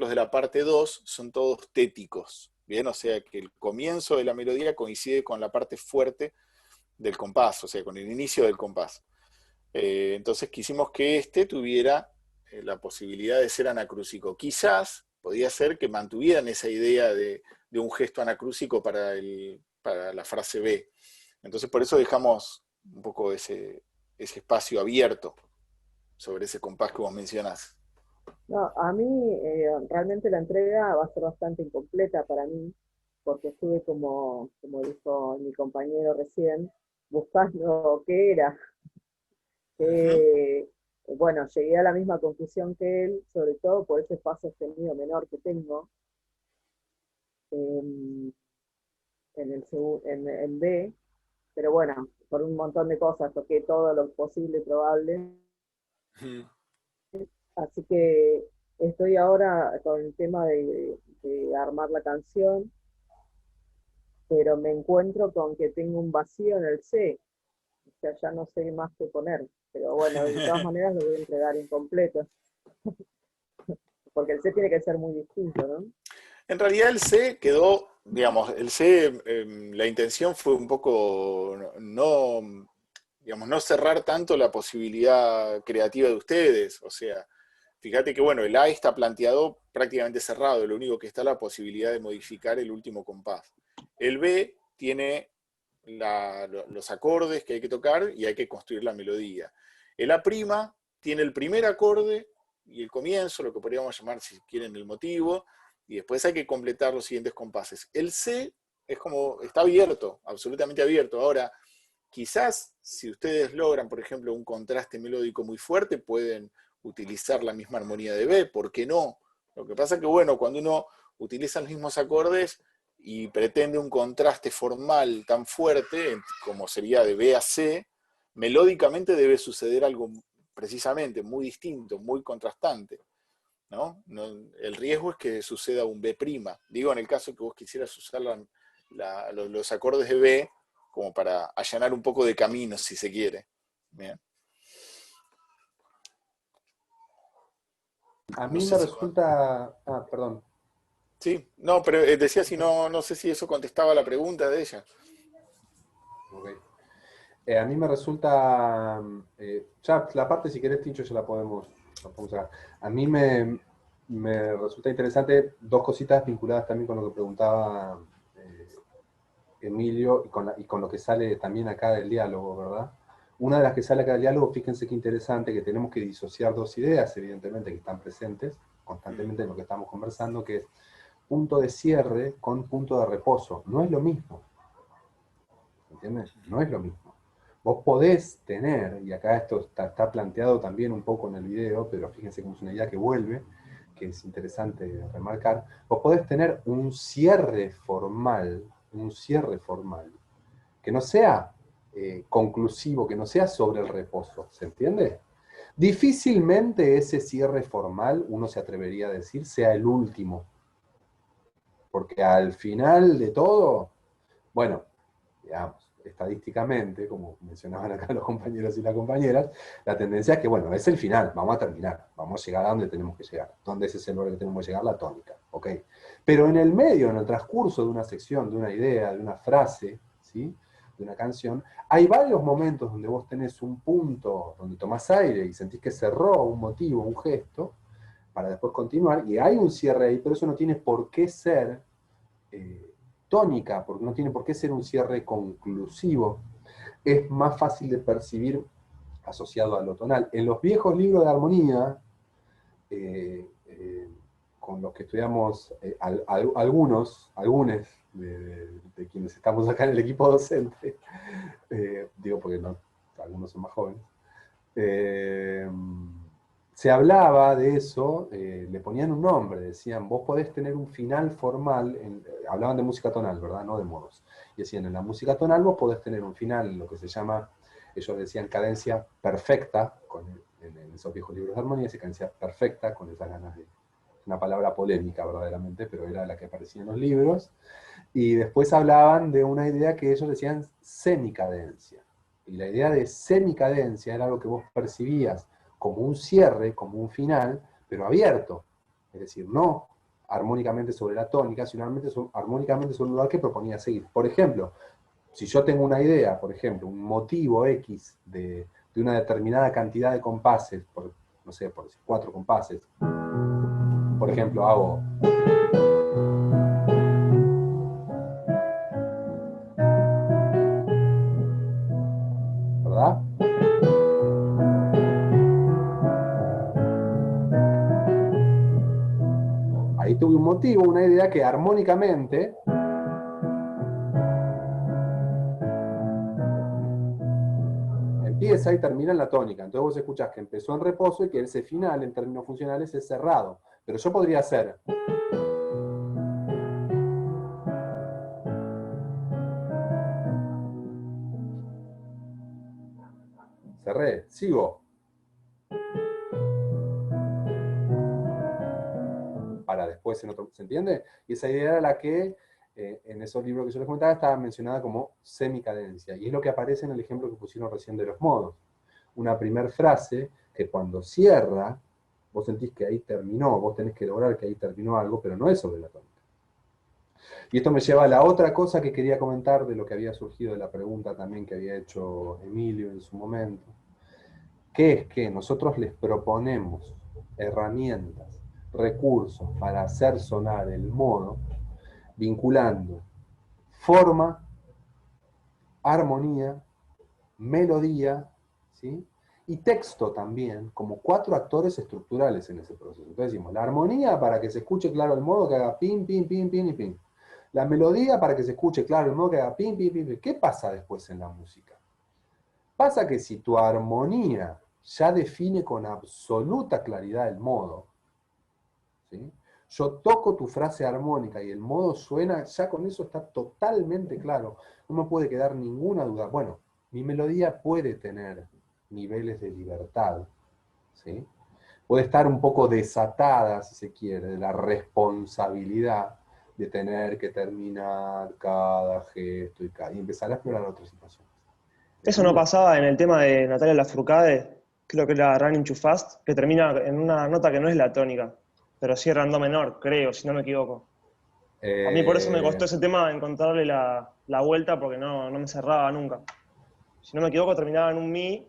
Speaker 3: de la parte 2 son todos téticos. Bien, o sea que el comienzo de la melodía coincide con la parte fuerte del compás, o sea, con el inicio del compás. Entonces quisimos que este tuviera la posibilidad de ser anacrúsico. Quizás podía ser que mantuvieran esa idea de un gesto anacrúsico para la frase B. Entonces por eso dejamos un poco ese espacio abierto sobre ese compás que vos mencionás.
Speaker 6: No, a mí realmente la entrega va a ser bastante incompleta para mí, porque estuve como dijo mi compañero recién, buscando qué era.
Speaker 3: Ujú.
Speaker 6: Bueno, llegué a la misma conclusión que él, sobre todo por ese fa sostenido menor que tengo en, en B, pero bueno, por un montón de cosas, toqué todo lo posible y probable,
Speaker 3: Ujú.
Speaker 6: así que estoy ahora con el tema de armar la canción, pero me encuentro con que tengo un vacío en el C, o sea, ya no sé más qué poner, pero bueno, de todas maneras lo voy a entregar incompleto, porque el C tiene que ser muy distinto, ¿no?
Speaker 3: En realidad el C quedó, digamos, el C, la intención fue un poco no, digamos, no cerrar tanto la posibilidad creativa de ustedes. O sea, fíjate que, bueno, el A está planteado prácticamente cerrado, lo único que está es la posibilidad de modificar el último compás. El B tiene los acordes que hay que tocar y hay que construir la melodía. El A' tiene el primer acorde y el comienzo, lo que podríamos llamar, si quieren, el motivo, y después hay que completar los siguientes compases. El C es como, está abierto, absolutamente abierto. Ahora, quizás si ustedes logran, por ejemplo, un contraste melódico muy fuerte, pueden utilizar la misma armonía de B, ¿por qué no? Lo que pasa es que, bueno, cuando uno utiliza los mismos acordes y pretende un contraste formal tan fuerte como sería de B a C, melódicamente debe suceder algo precisamente muy distinto, muy contrastante. ¿No? El riesgo es que suceda un B'. Digo, en el caso que vos quisieras usar los acordes de B como para allanar un poco de camino, si se quiere. Bien.
Speaker 1: A
Speaker 3: No
Speaker 1: mí
Speaker 3: sé
Speaker 1: me
Speaker 3: si...
Speaker 1: resulta... Ah, perdón.
Speaker 3: Sí, no, pero decía si no, no sé si eso contestaba la pregunta de ella.
Speaker 1: Ok. A mí me resulta... ya la parte, si querés, Tincho, ya la podemos sacar. A mí me resulta interesante dos cositas vinculadas también con lo que preguntaba Emilio y con lo que sale también acá del diálogo, ¿verdad? Una de las que sale acá del diálogo, fíjense qué interesante, que tenemos que disociar dos ideas, evidentemente, que están presentes constantemente en lo que estamos conversando, que es punto de cierre con punto de reposo. No es lo mismo, ¿entiendes? No es lo mismo. Vos podés tener, y acá esto está planteado también un poco en el video, pero fíjense cómo es una idea que vuelve, que es interesante remarcar, vos podés tener un cierre formal, que no sea conclusivo, que no sea sobre el reposo, ¿se entiende? Difícilmente ese cierre formal, uno se atrevería a decir, sea el último, porque al final de todo, bueno, digamos, estadísticamente, como mencionaban acá los compañeros y las compañeras, la tendencia es que, bueno, es el final, vamos a terminar, vamos a llegar a donde tenemos que llegar. ¿Dónde es ese lugar que tenemos que llegar? La tónica, ¿ok? Pero en el medio, en el transcurso de una sección, de una idea, de una frase, ¿sí? De una canción, hay varios momentos donde vos tenés un punto donde tomás aire y sentís que cerró un motivo, un gesto, para después continuar, y hay un cierre ahí, pero eso no tiene por qué ser tónica, porque no tiene por qué ser un cierre conclusivo. Es más fácil de percibir asociado a lo tonal. En los viejos libros de armonía, eh, eh, con los que estudiamos algunos de quienes estamos acá en el equipo docente, digo porque no, algunos son más jóvenes, eh, se hablaba de eso, le ponían un nombre, decían, vos podés tener un final formal, hablaban de música tonal, ¿verdad? No de modos. Y decían, en la música tonal vos podés tener un final, lo que se llama, ellos decían cadencia perfecta, en esos viejos libros de armonía, se cadencia perfecta, con esas ganas de, una palabra polémica verdaderamente, pero era la que aparecía en los libros. Y después hablaban de una idea que ellos decían semicadencia. Y la idea de semicadencia era algo que vos percibías como un cierre, como un final, pero abierto. Es decir, no armónicamente sobre la tónica, sino armónicamente sobre un lugar que proponía seguir. Por ejemplo, si yo tengo una idea, por ejemplo, un motivo X de una determinada cantidad de compases, no sé, por decir 4 compases, por ejemplo, hago... ¿Verdad? Ahí tuve un motivo, una idea que armónicamente empieza y termina en la tónica. Entonces vos escuchás que empezó en reposo y que ese final, en términos funcionales, es cerrado. Pero yo podría hacer... Cerré, sigo. Para después en otro, ¿se entiende? Y esa idea era la que en esos libros que yo les comentaba estaba mencionada como semicadencia. Y es lo que aparece en el ejemplo que pusieron recién de los modos. Una primer frase que cuando cierra, vos sentís que ahí terminó, vos tenés que lograr que ahí terminó algo, pero no es sobre la tónica. Y esto me lleva a la otra cosa que quería comentar de lo que había surgido de la pregunta también que había hecho Emilio en su momento, que es que nosotros les proponemos herramientas, recursos para hacer sonar el modo, vinculando forma, armonía, melodía, ¿sí? Y texto también, como 4 actores estructurales en ese proceso. Entonces decimos, la armonía para que se escuche claro el modo que haga pin, pin, pin, pin y pin. La melodía para que se escuche claro el modo que haga pin, pin, pin, pin. ¿Qué pasa después en la música? Pasa que si tu armonía ya define con absoluta claridad el modo, ¿sí? Yo toco tu frase armónica y el modo suena, ya con eso está totalmente claro. No me puede quedar ninguna duda. Bueno, mi melodía puede tener niveles de libertad, ¿sí? Puede estar un poco desatada, si se quiere, de la responsabilidad de tener que terminar cada gesto y empezar a explorar otras situaciones.
Speaker 4: Eso no pasaba en el tema de Natalia Lafourcade, creo que era Running Too Fast, que termina en una nota que no es la tónica, pero cierra en do menor, creo, si no me equivoco. A mí por eso me costó ese tema encontrarle la vuelta, porque no me cerraba nunca. Si no me equivoco, terminaba en un mi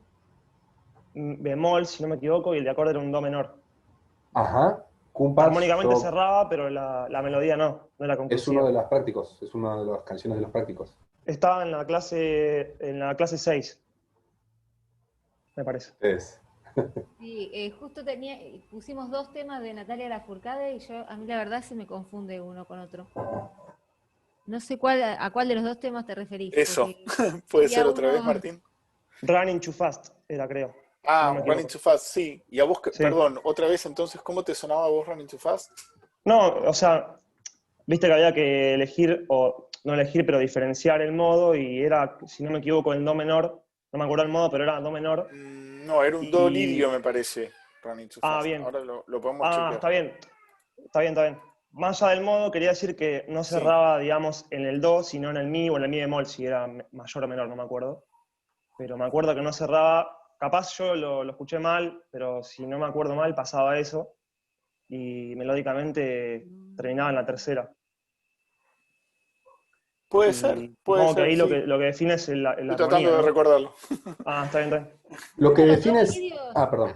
Speaker 4: bemol, si no me equivoco, y el de acorde era un do menor.
Speaker 1: Ajá. Kumpas,
Speaker 4: Armónicamente cerraba, pero la melodía no era conclusiva.
Speaker 1: Es uno de los prácticos, es una de las canciones de los prácticos.
Speaker 4: Estaba en la clase 6, me parece.
Speaker 1: Es.
Speaker 7: Sí, justo pusimos 2 temas de Natalia Lafourcade y a mí la verdad se me confunde uno con otro. No sé a cuál de los 2 temas te referís.
Speaker 3: Eso, ¿puede ser otra vez,
Speaker 7: uno...
Speaker 3: Martín?
Speaker 4: Running Too Fast era, creo.
Speaker 3: Ah,
Speaker 4: No
Speaker 3: Running Too Fast, sí. Y a vos,
Speaker 4: Sí.
Speaker 3: perdón, otra vez entonces, ¿cómo te sonaba a vos Running Too Fast?
Speaker 4: No, o sea, viste que había que elegir, o no elegir, pero diferenciar el modo, y era, si no me equivoco, en do menor, no me acuerdo el modo, pero era do menor.
Speaker 3: No, era un do lidio, me parece, Running Too Fast.
Speaker 4: Bien.
Speaker 3: Ahora lo podemos chequear.
Speaker 4: Está bien. Más allá del modo, quería decir que no cerraba, digamos, en el do, sino en el mi o en el mi bemol, si era mayor o menor, no me acuerdo. Pero me acuerdo que no cerraba, capaz yo lo escuché mal, pero si no me acuerdo mal, pasaba eso, y melódicamente terminaba en la tercera.
Speaker 3: Puede ser, puede
Speaker 4: supongo
Speaker 3: ser,
Speaker 4: que ahí
Speaker 3: sí.
Speaker 4: lo que define es la
Speaker 3: Estoy
Speaker 4: armonía,
Speaker 3: tratando de
Speaker 4: ¿no?
Speaker 3: recordarlo.
Speaker 4: Está bien.
Speaker 1: Lo que
Speaker 7: Los
Speaker 1: define
Speaker 7: dos
Speaker 1: es...
Speaker 7: lidios-
Speaker 1: perdón.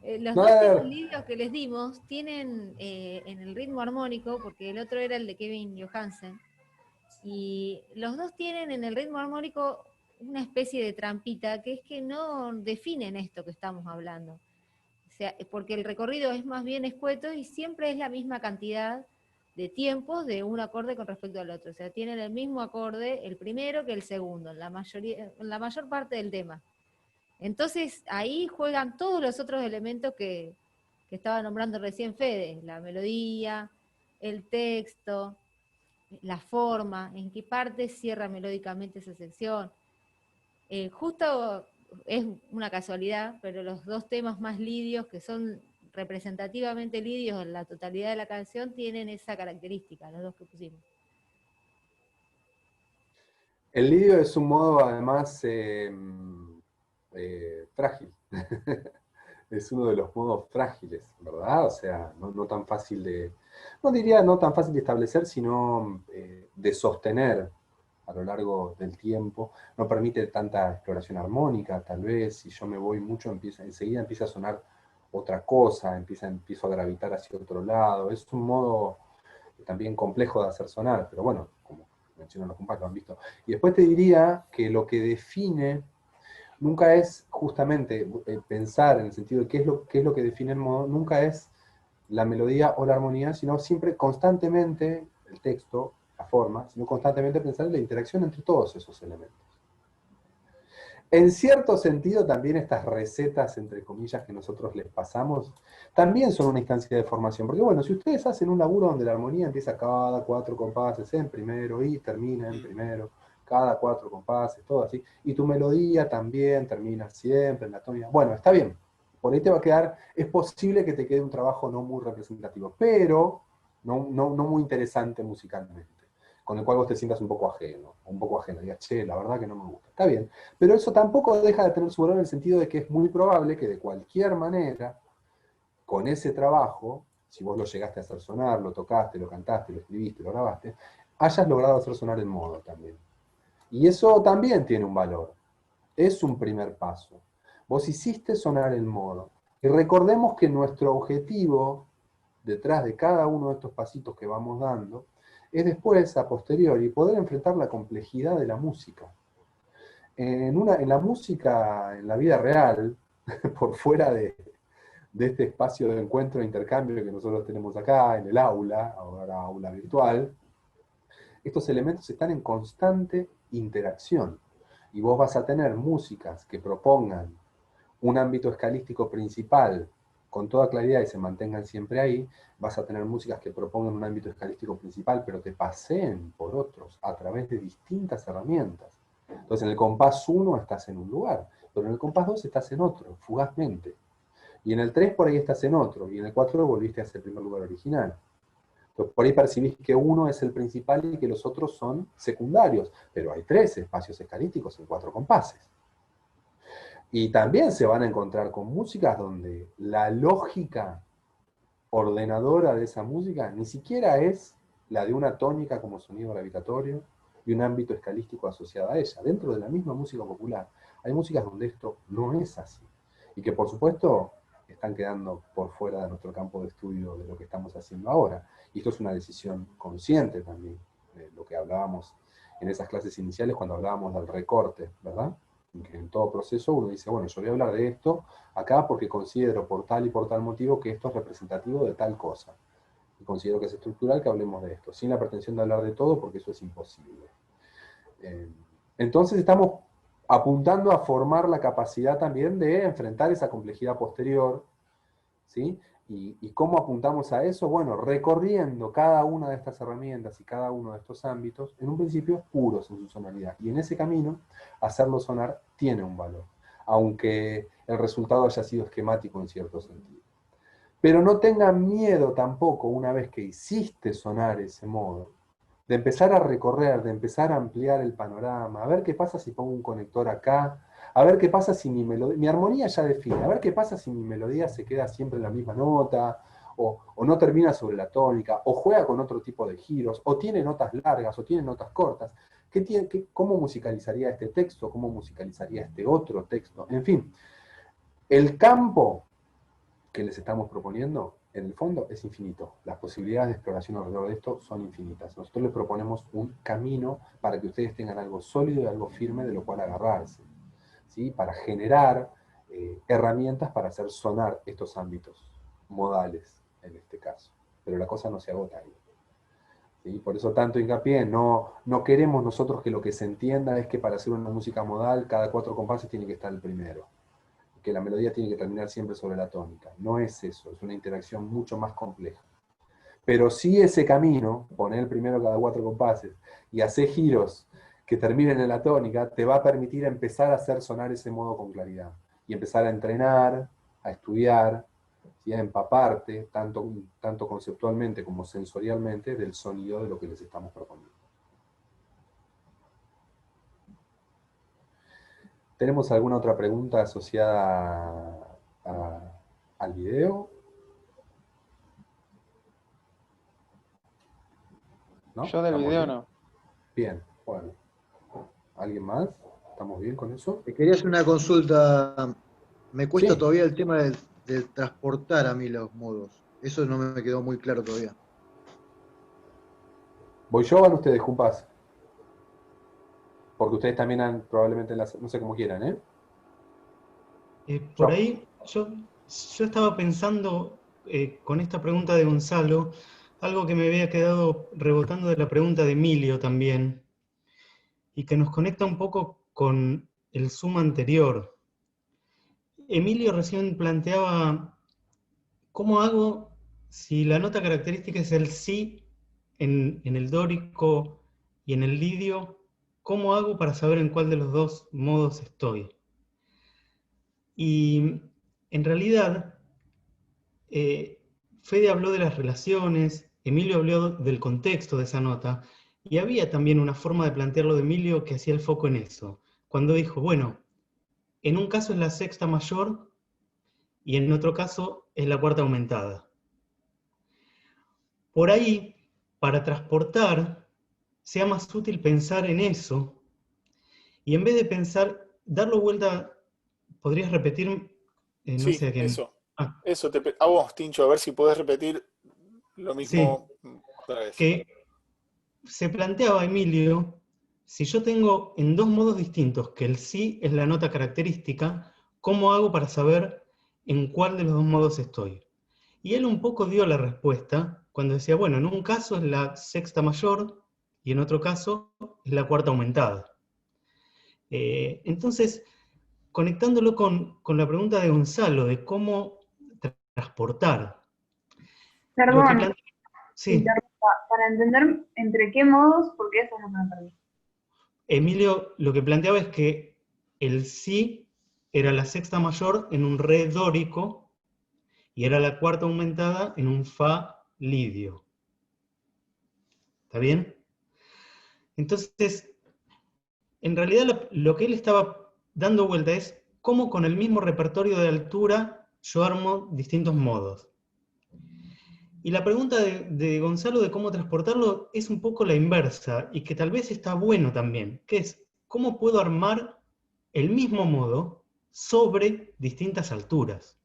Speaker 7: Los
Speaker 1: No,
Speaker 7: dos
Speaker 1: a ver.
Speaker 7: temas lidios que les dimos tienen en el ritmo armónico, porque el otro era el de Kevin Johansen, y los dos tienen en el ritmo armónico una especie de trampita, que es que no definen esto que estamos hablando. O sea, porque el recorrido es más bien escueto y siempre es la misma cantidad de tiempos de un acorde con respecto al otro. O sea, tienen el mismo acorde el primero que el segundo, en la mayor parte del tema. Entonces ahí juegan todos los otros elementos que estaba nombrando recién Fede, la melodía, el texto, la forma, en qué parte cierra melódicamente esa sección. Justo es una casualidad, pero los 2 temas más lidios, que son representativamente lidios en la totalidad de la canción, tienen esa característica, los 2 que pusimos.
Speaker 1: El lidio es un modo además frágil. Es uno de los modos frágiles, ¿verdad? O sea, no tan fácil de... No diría no tan fácil de establecer, sino de sostener a lo largo del tiempo. No permite tanta exploración armónica, tal vez. Si yo me voy mucho, enseguida empieza a sonar otra cosa, empiezo a gravitar hacia otro lado. Es un modo también complejo de hacer sonar, pero bueno, como mencionan los compas, lo han visto. Y después te diría que lo que define nunca es justamente pensar en el sentido de qué es lo que define el modo, nunca es la melodía o la armonía, sino siempre constantemente el texto, la forma, sino constantemente pensar en la interacción entre todos esos elementos. En cierto sentido, también estas recetas, entre comillas, que nosotros les pasamos, también son una instancia de formación. Porque bueno, si ustedes hacen un laburo donde la armonía empieza cada 4 compases en primero y termina en primero, cada 4 compases, todo así, y tu melodía también termina siempre en la tónica, bueno, está bien. Por ahí te va a quedar, es posible que te quede un trabajo no muy representativo, pero no muy interesante musicalmente, con el cual vos te sientas un poco ajeno, digas, che, la verdad que no me gusta. Está bien, pero eso tampoco deja de tener su valor en el sentido de que es muy probable que de cualquier manera, con ese trabajo, si vos lo llegaste a hacer sonar, lo tocaste, lo cantaste, lo escribiste, lo grabaste, hayas logrado hacer sonar el modo también. Y eso también tiene un valor. Es un primer paso. Vos hiciste sonar el modo. Y recordemos que nuestro objetivo, detrás de cada uno de estos pasitos que vamos dando, es después, a posteriori, poder enfrentar la complejidad de la música. En la música, en la vida real, por fuera de este espacio de encuentro e intercambio que nosotros tenemos acá, en el aula, ahora aula virtual, estos elementos están en constante interacción. Y vos vas a tener músicas que propongan un ámbito escalístico principal con toda claridad y se mantengan siempre ahí, vas a tener músicas que propongan un ámbito escalístico principal, pero te paseen por otros a través de distintas herramientas. Entonces en el compás 1 estás en un lugar, pero en el compás 2 estás en otro, fugazmente. Y en el 3 por ahí estás en otro, y en el 4 volviste a ese primer lugar original. Entonces por ahí percibís que uno es el principal y que los otros son secundarios, pero hay 3 espacios escalísticos en 4 compases. Y también se van a encontrar con músicas donde la lógica ordenadora de esa música ni siquiera es la de una tónica como sonido gravitatorio y un ámbito escalístico asociado a ella. Dentro de la misma música popular hay músicas donde esto no es así. Y que por supuesto están quedando por fuera de nuestro campo de estudio de lo que estamos haciendo ahora. Y esto es una decisión consciente también, de lo que hablábamos en esas clases iniciales cuando hablábamos del recorte, ¿verdad? Que en todo proceso uno dice, bueno, yo voy a hablar de esto acá porque considero por tal y por tal motivo que esto es representativo de tal cosa. Y considero que es estructural que hablemos de esto, sin la pretensión de hablar de todo porque eso es imposible. Entonces estamos apuntando a formar la capacidad también de enfrentar esa complejidad posterior, ¿sí? ¿Y cómo apuntamos a eso? Bueno, recorriendo cada una de estas herramientas y cada uno de estos ámbitos, en un principio puros en su sonoridad. Y en ese camino, hacerlo sonar tiene un valor, aunque el resultado haya sido esquemático en cierto sentido. Pero no tengan miedo tampoco, una vez que hiciste sonar ese modo, de empezar a recorrer, de empezar a ampliar el panorama, a ver qué pasa si pongo un conector acá, a ver qué pasa si mi armonía ya define, a ver qué pasa si mi melodía se queda siempre en la misma nota, o no termina sobre la tónica, o juega con otro tipo de giros, o tiene notas largas, o tiene notas cortas. ¿Cómo musicalizaría este texto? ¿Cómo musicalizaría este otro texto? En fin, el campo que les estamos proponiendo, en el fondo, es infinito. Las posibilidades de exploración alrededor de esto son infinitas. Nosotros les proponemos un camino para que ustedes tengan algo sólido y algo firme de lo cual agarrarse, ¿sí? Para generar herramientas para hacer sonar estos ámbitos modales, en este caso. Pero la cosa no se agota ahí, ¿sí? Por eso tanto hincapié, no queremos nosotros que lo que se entienda es que para hacer una música modal, cada 4 compases tiene que estar el primero, que la melodía tiene que terminar siempre sobre la tónica. No es eso, es una interacción mucho más compleja. Pero sí ese camino, poner el primero cada 4 compases y hacer giros que terminen en la tónica, te va a permitir empezar a hacer sonar ese modo con claridad. Y empezar a entrenar, a estudiar, ¿sí? A empaparte, tanto conceptualmente como sensorialmente, del sonido de lo que les estamos proponiendo. ¿Tenemos alguna otra pregunta asociada al video? ¿No?
Speaker 8: Yo del video no.
Speaker 1: Bien, bueno. ¿Alguien más? ¿Estamos bien con eso?
Speaker 9: Te quería hacer una consulta. Me cuesta
Speaker 1: Sí.
Speaker 9: todavía el tema de transportar a mí los modos. Eso no me quedó muy claro todavía.
Speaker 1: ¿Voy yo o van ustedes, Jumpas? Porque ustedes también han probablemente, no sé cómo quieran, ¿eh?
Speaker 10: Por ahí, yo estaba pensando con esta pregunta de Gonzalo, algo que me había quedado rebotando de la pregunta de Emilio también, y que nos conecta un poco con el Zoom anterior. Emilio recién planteaba, ¿cómo hago si la nota característica es el sí en el dórico y en el lidio? ¿Cómo hago para saber en cuál de los dos modos estoy? Y en realidad, Fede habló de las relaciones, Emilio habló del contexto de esa nota, y había también una forma de plantearlo de Emilio que hacía el foco en eso, cuando dijo, bueno, en un caso es la sexta mayor y en otro caso es la cuarta aumentada. Por ahí, para transportar, sea más útil pensar en eso, y en vez de pensar, darlo vuelta, ¿podrías repetir? No
Speaker 3: Sí,
Speaker 10: sé a quién.
Speaker 3: eso. Eso a vos, Tincho, a ver si podés repetir lo
Speaker 10: Sí,
Speaker 3: mismo otra vez.
Speaker 10: que se planteaba Emilio, si yo tengo en dos modos distintos, que el sí es la nota característica, ¿cómo hago para saber en cuál de los dos modos estoy? Y él un poco dio la respuesta cuando decía, bueno, en un caso es la sexta mayor y en otro caso es la cuarta aumentada. Entonces, conectándolo con la pregunta de Gonzalo, de cómo transportar. Lo que
Speaker 8: Perdón,
Speaker 10: sí,
Speaker 8: interrumpa, para entender entre qué modos, porque eso no me perdí.
Speaker 10: Emilio lo que planteaba es que el sí era la sexta mayor en un re dórico y era la cuarta aumentada en un fa lidio. ¿Está bien? Entonces, en realidad lo que él estaba dando vuelta es cómo con el mismo repertorio de altura yo armo distintos modos. Y la pregunta de Gonzalo de cómo transportarlo es un poco la inversa, y que tal vez está bueno también, que es cómo puedo armar el mismo modo sobre distintas alturas.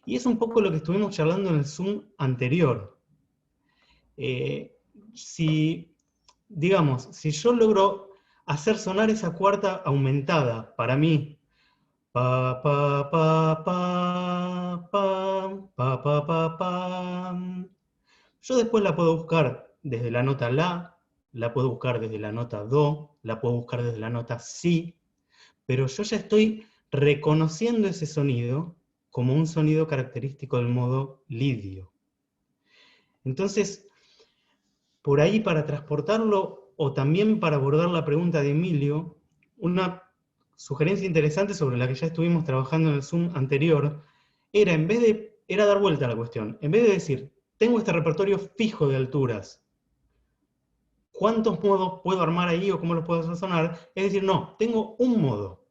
Speaker 10: Y es un poco lo que estuvimos charlando en el Zoom anterior. Digamos, si yo logro hacer sonar esa cuarta aumentada para mí, pa, pa, pa, pa, pa, pa, pa, pa, pa, yo después la puedo buscar desde la nota la puedo buscar desde la nota do, la puedo buscar desde la nota si, pero yo ya estoy reconociendo ese sonido como un sonido característico del modo lidio. Entonces, por ahí para transportarlo, o también para abordar la pregunta de Emilio, una sugerencia interesante sobre la que ya estuvimos trabajando en el Zoom anterior, era dar vuelta a la cuestión. En vez de decir, tengo este repertorio fijo de alturas, ¿cuántos modos puedo armar ahí o cómo los puedo hacer sonar? Es decir, no, tengo un modo.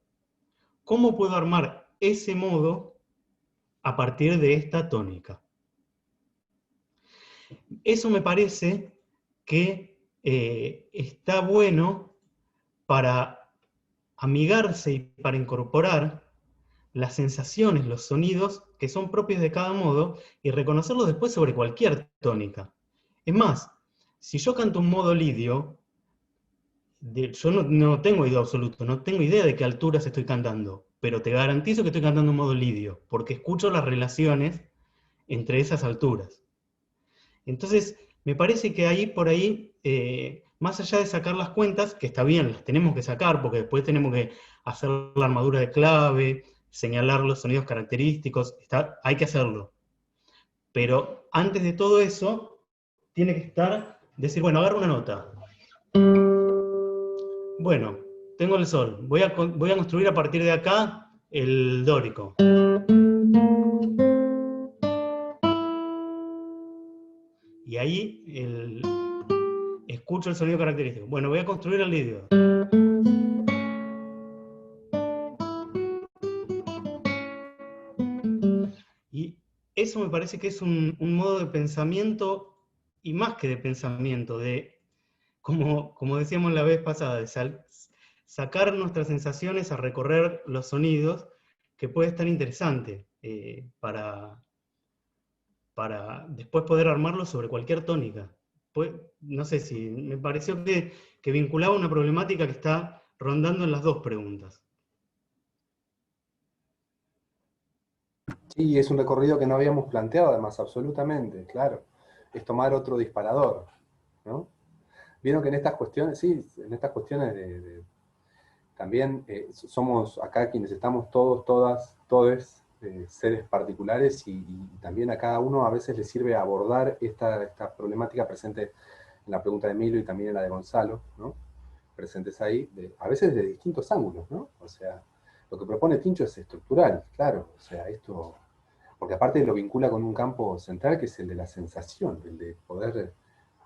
Speaker 10: ¿Cómo puedo armar ese modo a partir de esta tónica? Eso me parece que está bueno para amigarse y para incorporar las sensaciones, los sonidos que son propios de cada modo y reconocerlos después sobre cualquier tónica. Es más, si yo canto un modo lidio, yo no tengo oído absoluto, no tengo idea de qué alturas estoy cantando, pero te garantizo que estoy cantando un modo lidio, porque escucho las relaciones entre esas alturas. Entonces, me parece que ahí, por ahí, más allá de sacar las cuentas, que está bien, las tenemos que sacar, porque después tenemos que hacer la armadura de clave, señalar los sonidos característicos, hay que hacerlo. Pero antes de todo eso, tiene que decir, bueno, agarro una nota. Bueno, tengo el sol, voy a construir a partir de acá el dórico. Y ahí escucho el sonido característico. Bueno, voy a construir el lidio. Y eso me parece que es un modo de pensamiento, y más que de pensamiento, como decíamos la vez pasada, de sacar nuestras sensaciones a recorrer los sonidos, que puede estar interesante para después poder armarlo sobre cualquier tónica. No sé si me pareció que vinculaba una problemática que está rondando en las dos preguntas.
Speaker 1: Sí, es un recorrido que no habíamos planteado además, absolutamente, claro. Es tomar otro disparador, ¿no? Vieron que en estas cuestiones, sí, en estas cuestiones también somos acá quienes estamos todos seres particulares y también a cada uno a veces le sirve abordar esta problemática presente en la pregunta de Emilio y también en la de Gonzalo, ¿no? Presentes ahí, a veces de distintos ángulos, ¿no? O sea, lo que propone Tincho es estructural, claro, o sea, esto, porque aparte lo vincula con un campo central que es el de la sensación, el de poder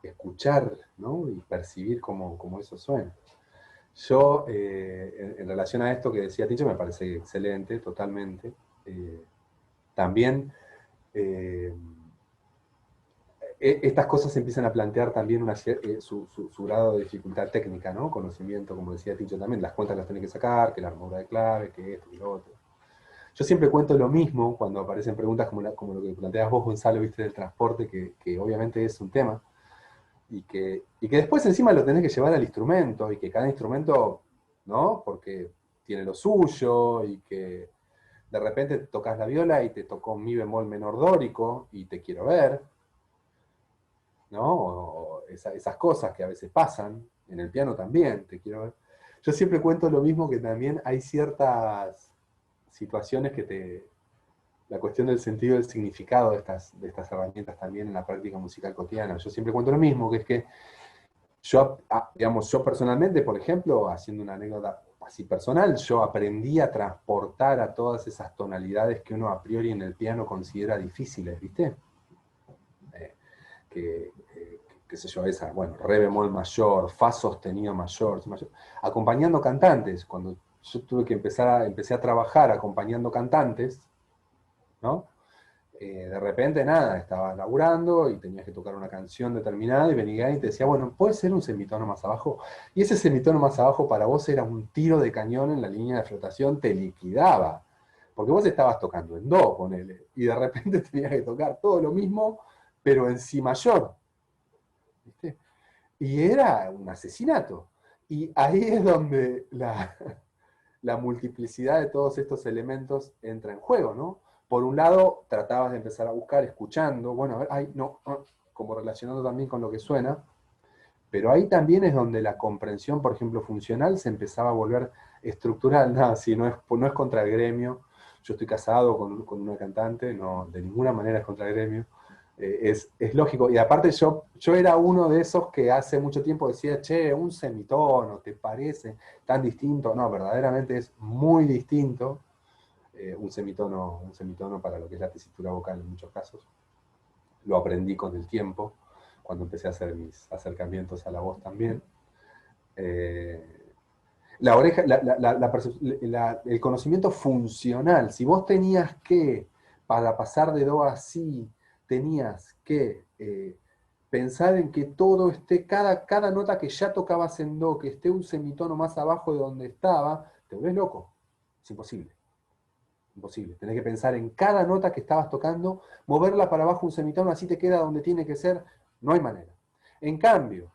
Speaker 1: escuchar, ¿no? Y percibir cómo eso suena. Yo, en relación a esto que decía Tincho, me parece excelente, totalmente. También estas cosas empiezan a plantear también su grado de dificultad técnica, ¿no? Conocimiento, como decía Tincho también, las cuentas las tenés que sacar, que la armadura de clave, que esto y lo otro. Yo siempre cuento lo mismo cuando aparecen preguntas como lo que planteas vos, Gonzalo, viste, del transporte, que obviamente es un tema, y que después encima lo tenés que llevar al instrumento, y que cada instrumento, ¿no? Porque tiene lo suyo, y que de repente tocas la viola y te tocó mi bemol menor dórico, y te quiero ver, ¿no? O esas cosas que a veces pasan, en el piano también, te quiero ver. Yo siempre cuento lo mismo, que también hay ciertas situaciones la cuestión del sentido, del significado de estas herramientas también en la práctica musical cotidiana. Yo siempre cuento lo mismo, que es que yo personalmente, por ejemplo, haciendo una anécdota así personal, yo aprendí a transportar a todas esas tonalidades que uno a priori en el piano considera difíciles, ¿viste? Qué sé yo, re bemol mayor, fa sostenido mayor, acompañando cantantes. Cuando yo empecé a trabajar acompañando cantantes, ¿no? De repente, nada, estabas laburando y tenías que tocar una canción determinada y venía y te decía, bueno, ¿puede ser un semitono más abajo? Y ese semitono más abajo para vos era un tiro de cañón en la línea de flotación, te liquidaba. Porque vos estabas tocando en do, ponele, y de repente tenías que tocar todo lo mismo, pero en si mayor. ¿Viste? Y era un asesinato. Y ahí es donde la multiplicidad de todos estos elementos entra en juego, ¿no? Por un lado, tratabas de empezar a buscar, escuchando, bueno, a ver, como relacionando también con lo que suena, pero ahí también es donde la comprensión, por ejemplo, funcional, se empezaba a volver estructural. Nada, si no es contra el gremio. Yo estoy casado con una cantante, no, de ninguna manera es contra el gremio. Es lógico. Y aparte yo era uno de esos que hace mucho tiempo decía, che, un semitono, ¿te parece tan distinto? No, verdaderamente es muy distinto. Un semitono para lo que es la tesitura vocal en muchos casos. Lo aprendí con el tiempo, cuando empecé a hacer mis acercamientos a la voz también. La oreja, el conocimiento funcional, si vos tenías que, para pasar de do a si, tenías que pensar en que todo esté, cada nota que ya tocabas en do, que esté un semitono más abajo de donde estaba, te volvés loco. Es imposible. Imposible. Tenés que pensar en cada nota que estabas tocando, moverla para abajo un semitono, así te queda donde tiene que ser. No hay manera. En cambio,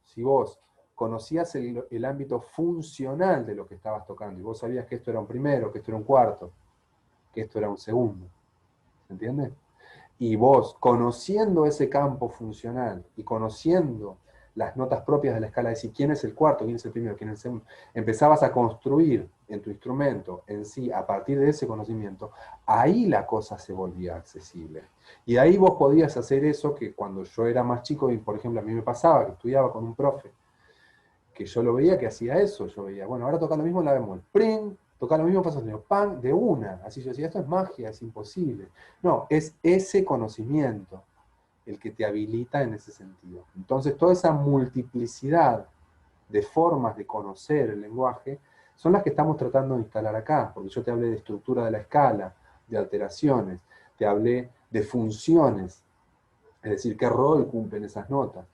Speaker 1: si vos conocías el ámbito funcional de lo que estabas tocando, y vos sabías que esto era un primero, que esto era un cuarto, que esto era un segundo, ¿se entiende? Y vos, conociendo ese campo funcional y conociendo las notas propias de la escala, de decir quién es el cuarto, quién es el primero, quién es el segundo, empezabas a construir en tu instrumento en sí, a partir de ese conocimiento, ahí la cosa se volvía accesible. Y ahí vos podías hacer eso que cuando yo era más chico, y por ejemplo a mí me pasaba, que estudiaba con un profe, que yo lo veía que hacía eso, yo veía, bueno, ahora toca lo mismo en la bemol, ¡pring! Toca lo mismo, paso sonido, ¡pam! De una. Así yo decía, esto es magia, es imposible. No, es ese conocimiento el que te habilita en ese sentido. Entonces, toda esa multiplicidad de formas de conocer el lenguaje son las que estamos tratando de instalar acá, porque yo te hablé de estructura de la escala, de alteraciones, te hablé de funciones, es decir, qué rol cumplen esas notas.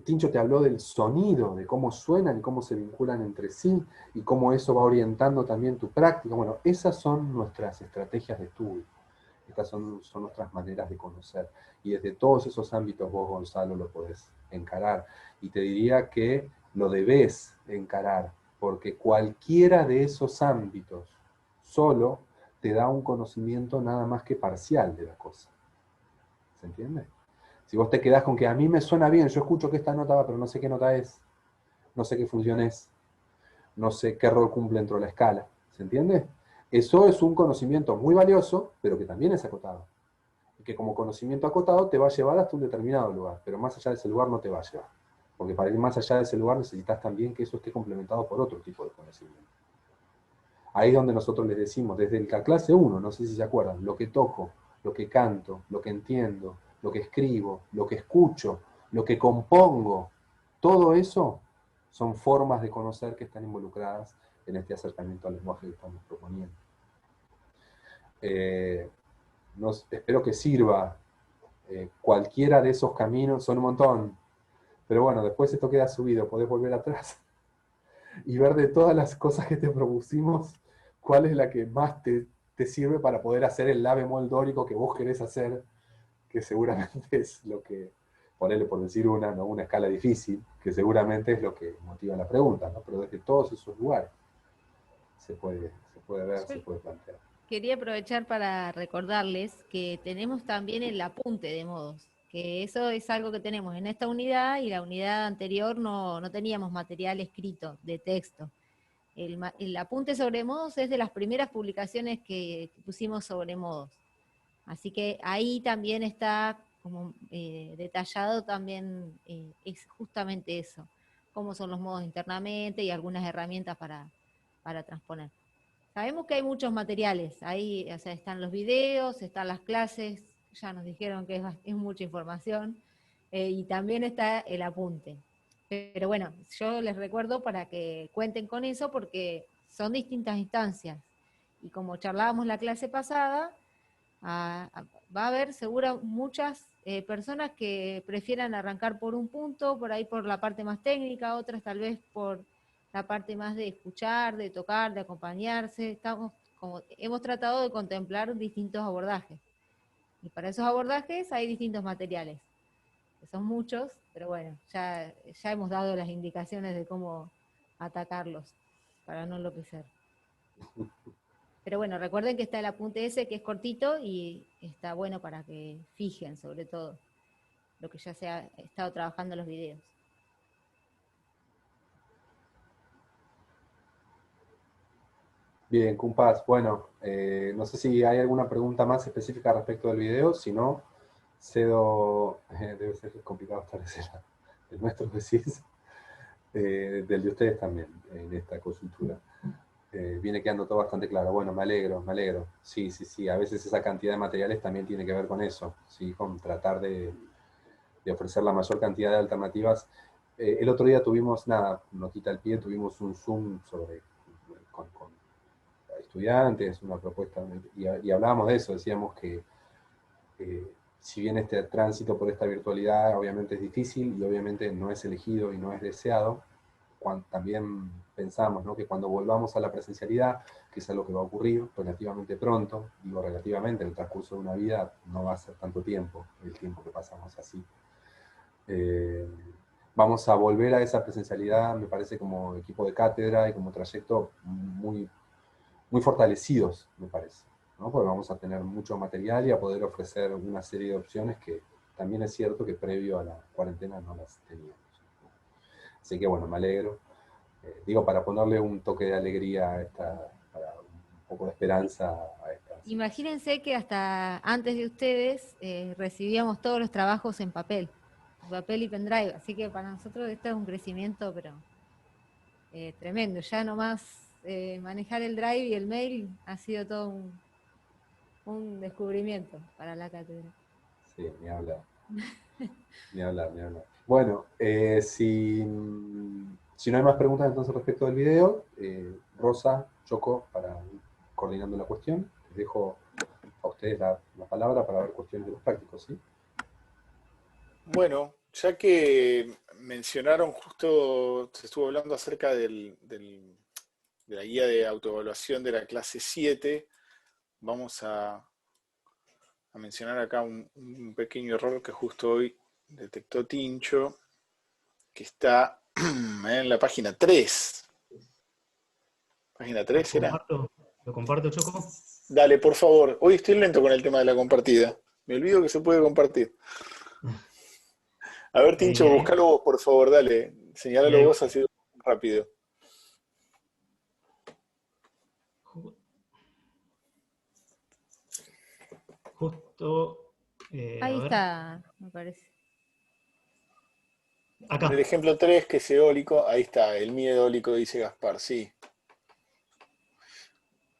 Speaker 1: Tincho te habló del sonido, de cómo suenan y cómo se vinculan entre sí, y cómo eso va orientando también tu práctica. Bueno, esas son nuestras estrategias de estudio. Estas son nuestras maneras de conocer. Y desde todos esos ámbitos vos, Gonzalo, lo podés encarar. Y te diría que lo debés encarar, porque cualquiera de esos ámbitos solo te da un conocimiento nada más que parcial de la cosa. ¿Se entiende? Si vos te quedás con que a mí me suena bien, yo escucho que esta nota va, pero no sé qué nota es, no sé qué función es, no sé qué rol cumple dentro de la escala. ¿Se entiende? Eso es un conocimiento muy valioso, pero que también es acotado. Y que como conocimiento acotado te va a llevar hasta un determinado lugar, pero más allá de ese lugar no te va a llevar. Porque para ir más allá de ese lugar necesitas también que eso esté complementado por otro tipo de conocimiento. Ahí es donde nosotros les decimos, desde la clase 1, no sé si se acuerdan, lo que toco, lo que canto, lo que entiendo, lo que escribo, lo que escucho, lo que compongo, todo eso son formas de conocer que están involucradas en este acercamiento al lenguaje que estamos proponiendo. Espero que sirva. Cualquiera de esos caminos, son un montón, pero bueno, después esto queda subido, podés volver atrás y ver de todas las cosas que te propusimos, cuál es la que más te sirve para poder hacer el la bemol dórico que vos querés hacer, que seguramente es lo que, ponerle por decir una escala difícil, que seguramente es lo que motiva la pregunta, ¿no? Pero desde todos esos lugares se puede ver, se puede plantear.
Speaker 7: Quería aprovechar para recordarles que tenemos también el apunte de modos, que eso es algo que tenemos en esta unidad, y la unidad anterior no teníamos material escrito de texto. El apunte sobre modos es de las primeras publicaciones que pusimos sobre modos. Así que ahí también está como detallado también, es justamente eso, cómo son los modos internamente y algunas herramientas para transponer. Sabemos que hay muchos materiales, ahí, o sea, están los videos, están las clases, ya nos dijeron que es mucha información, y también está el apunte. Pero bueno, yo les recuerdo para que cuenten con eso, porque son distintas instancias. Y como charlábamos la clase pasada, va a haber seguro muchas personas que prefieran arrancar por un punto, por ahí por la parte más técnica, otras tal vez por la parte más de escuchar, de tocar, de acompañarse. Hemos tratado de contemplar distintos abordajes. Y para esos abordajes hay distintos materiales, que son muchos, pero bueno, ya hemos dado las indicaciones de cómo atacarlos, para no enloquecer. Pero bueno, recuerden que está el apunte ese, que es cortito y está bueno para que fijen, sobre todo, lo que ya se ha estado trabajando en los videos.
Speaker 1: Bien, Kumpas, bueno, no sé si hay alguna pregunta más específica respecto del video, si no, cedo, debe ser complicado establecer el nuestro, decís, del de ustedes también, en esta consultura. Viene quedando todo bastante claro. Bueno, me alegro. Sí, a veces esa cantidad de materiales también tiene que ver con eso, ¿sí? Con tratar de ofrecer la mayor cantidad de alternativas. El otro día tuvimos, notita al pie, tuvimos un Zoom con estudiantes, una propuesta, y hablábamos de eso, decíamos que si bien este tránsito por esta virtualidad obviamente es difícil y obviamente no es elegido y no es deseado, también pensamos, ¿no?, que cuando volvamos a la presencialidad, que es algo que va a ocurrir relativamente pronto, digo relativamente, en el transcurso de una vida no va a ser tanto tiempo, el tiempo que pasamos así. Vamos a volver a esa presencialidad, me parece, como equipo de cátedra y como trayecto muy fortalecidos, me parece, ¿no? Porque vamos a tener mucho material y a poder ofrecer una serie de opciones que también es cierto que previo a la cuarentena no las teníamos. Así que bueno, me alegro. Digo, para ponerle un toque de alegría a para un poco de esperanza a esta.
Speaker 7: Imagínense que hasta antes de ustedes recibíamos todos los trabajos en papel y pendrive, así que para nosotros esto es un crecimiento, pero tremendo. Ya nomás manejar el drive y el mail ha sido todo un descubrimiento para la cátedra.
Speaker 1: Sí, ni hablar. Ni hablar. Bueno, si no hay más preguntas entonces respecto del video, Rosa, Choco, para ir coordinando la cuestión, les dejo a ustedes la palabra para ver cuestiones de los prácticos, ¿sí?
Speaker 3: Bueno, ya que mencionaron, justo se estuvo hablando acerca de la guía de autoevaluación de la clase 7, vamos a mencionar acá un pequeño error que justo hoy detectó Tincho, que está en la página 3. ¿Página 3 era?
Speaker 10: ¿Lo comparto, Choco?
Speaker 3: Dale, por favor. Hoy estoy lento con el tema de la compartida. Me olvido que se puede compartir. A ver, Tincho, buscalo vos, por favor, dale. Señálalo vos así rápido.
Speaker 10: esto.
Speaker 7: Ahí está, me parece.
Speaker 10: Acá.
Speaker 3: En el ejemplo 3, que es eólico, ahí está, el mi eólico, dice Gaspar, sí.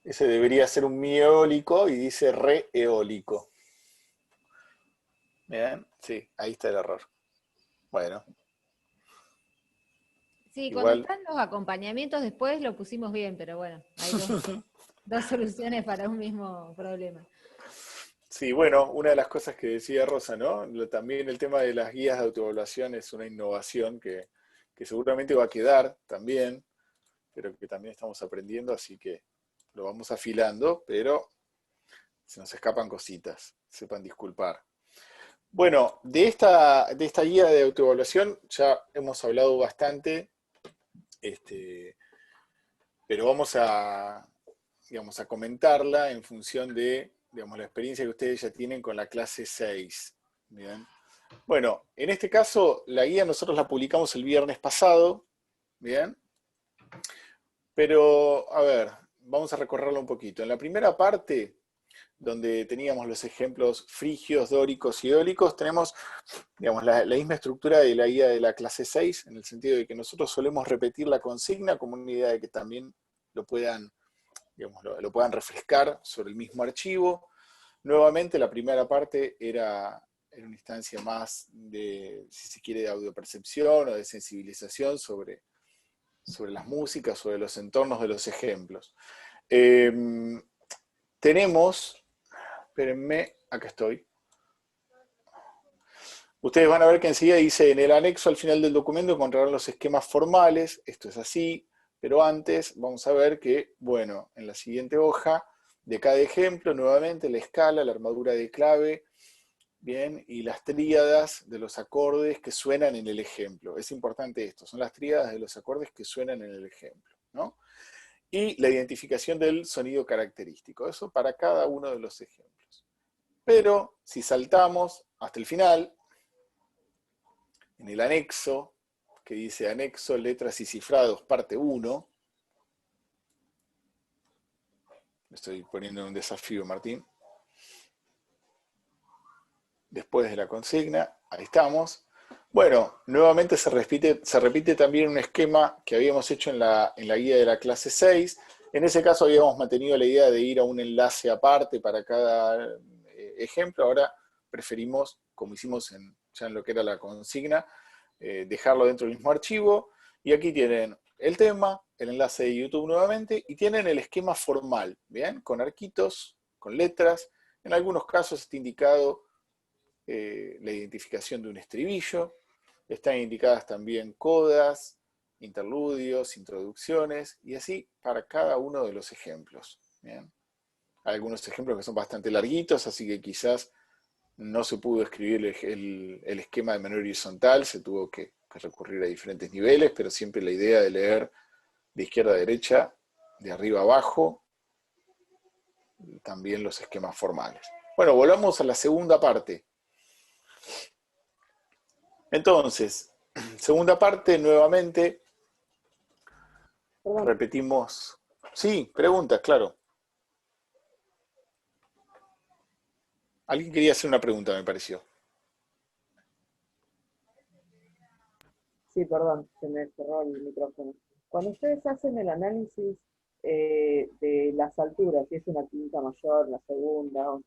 Speaker 3: Ese debería ser un mi eólico y dice re eólico. ¿Bien? Sí, ahí está el error. Bueno.
Speaker 7: Sí, cuando
Speaker 3: Igual.
Speaker 7: están los acompañamientos después lo pusimos bien, pero bueno, hay dos soluciones para un mismo problema.
Speaker 3: Sí, bueno, una de las cosas que decía Rosa, ¿no? También el tema de las guías de autoevaluación es una innovación que seguramente va a quedar también, pero que también estamos aprendiendo, así que lo vamos afilando, pero se nos escapan cositas, sepan disculpar. Bueno, de esta guía de autoevaluación ya hemos hablado bastante, pero vamos a, digamos, a comentarla en función de, digamos, la experiencia que ustedes ya tienen con la clase 6. ¿Bien? Bueno, en este caso, la guía nosotros la publicamos el viernes pasado, ¿bien? Pero, a ver, vamos a recorrerla un poquito. En la primera parte, donde teníamos los ejemplos frigios, dóricos y eólicos, tenemos, digamos, la misma estructura de la guía de la clase 6, en el sentido de que nosotros solemos repetir la consigna como una idea de que también lo puedan, digamos, lo puedan refrescar sobre el mismo archivo. Nuevamente, la primera parte era una instancia más de, si se quiere, de audiopercepción o de sensibilización sobre las músicas, sobre los entornos de los ejemplos. Tenemos, espérenme, acá estoy. Ustedes van a ver que enseguida dice, en el anexo al final del documento encontrarán los esquemas formales, esto es así, pero antes vamos a ver que, bueno, en la siguiente hoja, de cada ejemplo, nuevamente la escala, la armadura de clave, bien, y las tríadas de los acordes que suenan en el ejemplo. Es importante esto, son las tríadas de los acordes que suenan en el ejemplo, ¿no? Y la identificación del sonido característico, eso para cada uno de los ejemplos. Pero si saltamos hasta el final, en el anexo, que dice anexo, letras y cifrados, parte 1, me estoy poniendo en un desafío, Martín. Después de la consigna, ahí estamos. Bueno, nuevamente se repite también un esquema que habíamos hecho en la guía de la clase 6. En ese caso habíamos mantenido la idea de ir a un enlace aparte para cada ejemplo. Ahora preferimos, como hicimos ya en lo que era la consigna, dejarlo dentro del mismo archivo. Y aquí tienen el tema, el enlace de YouTube nuevamente, y tienen el esquema formal, ¿bien? Con arquitos, con letras. En algunos casos está indicado la identificación de un estribillo. Están indicadas también codas, interludios, introducciones, y así para cada uno de los ejemplos. ¿Bien? Hay algunos ejemplos que son bastante larguitos, así que quizás no se pudo escribir el esquema de manera horizontal, se tuvo que recurrir a diferentes niveles, pero siempre la idea de leer de izquierda a derecha, de arriba a abajo, también los esquemas formales. Bueno, volvamos a la segunda parte. Entonces, segunda parte, nuevamente, repetimos. Sí, preguntas, claro. Alguien quería hacer una pregunta, me pareció.
Speaker 6: Sí, perdón, se me cerró el micrófono. Cuando ustedes hacen el análisis de las alturas, si es una quinta mayor, la segunda,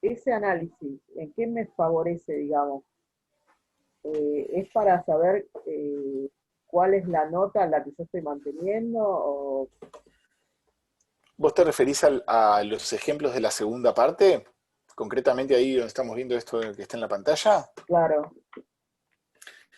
Speaker 6: ese análisis, ¿en qué me favorece, digamos? ¿Es para saber cuál es la nota a la que yo estoy manteniendo? O...
Speaker 3: ¿Vos te referís a los ejemplos de la segunda parte? Concretamente ahí donde estamos viendo esto que está en la pantalla.
Speaker 6: Claro.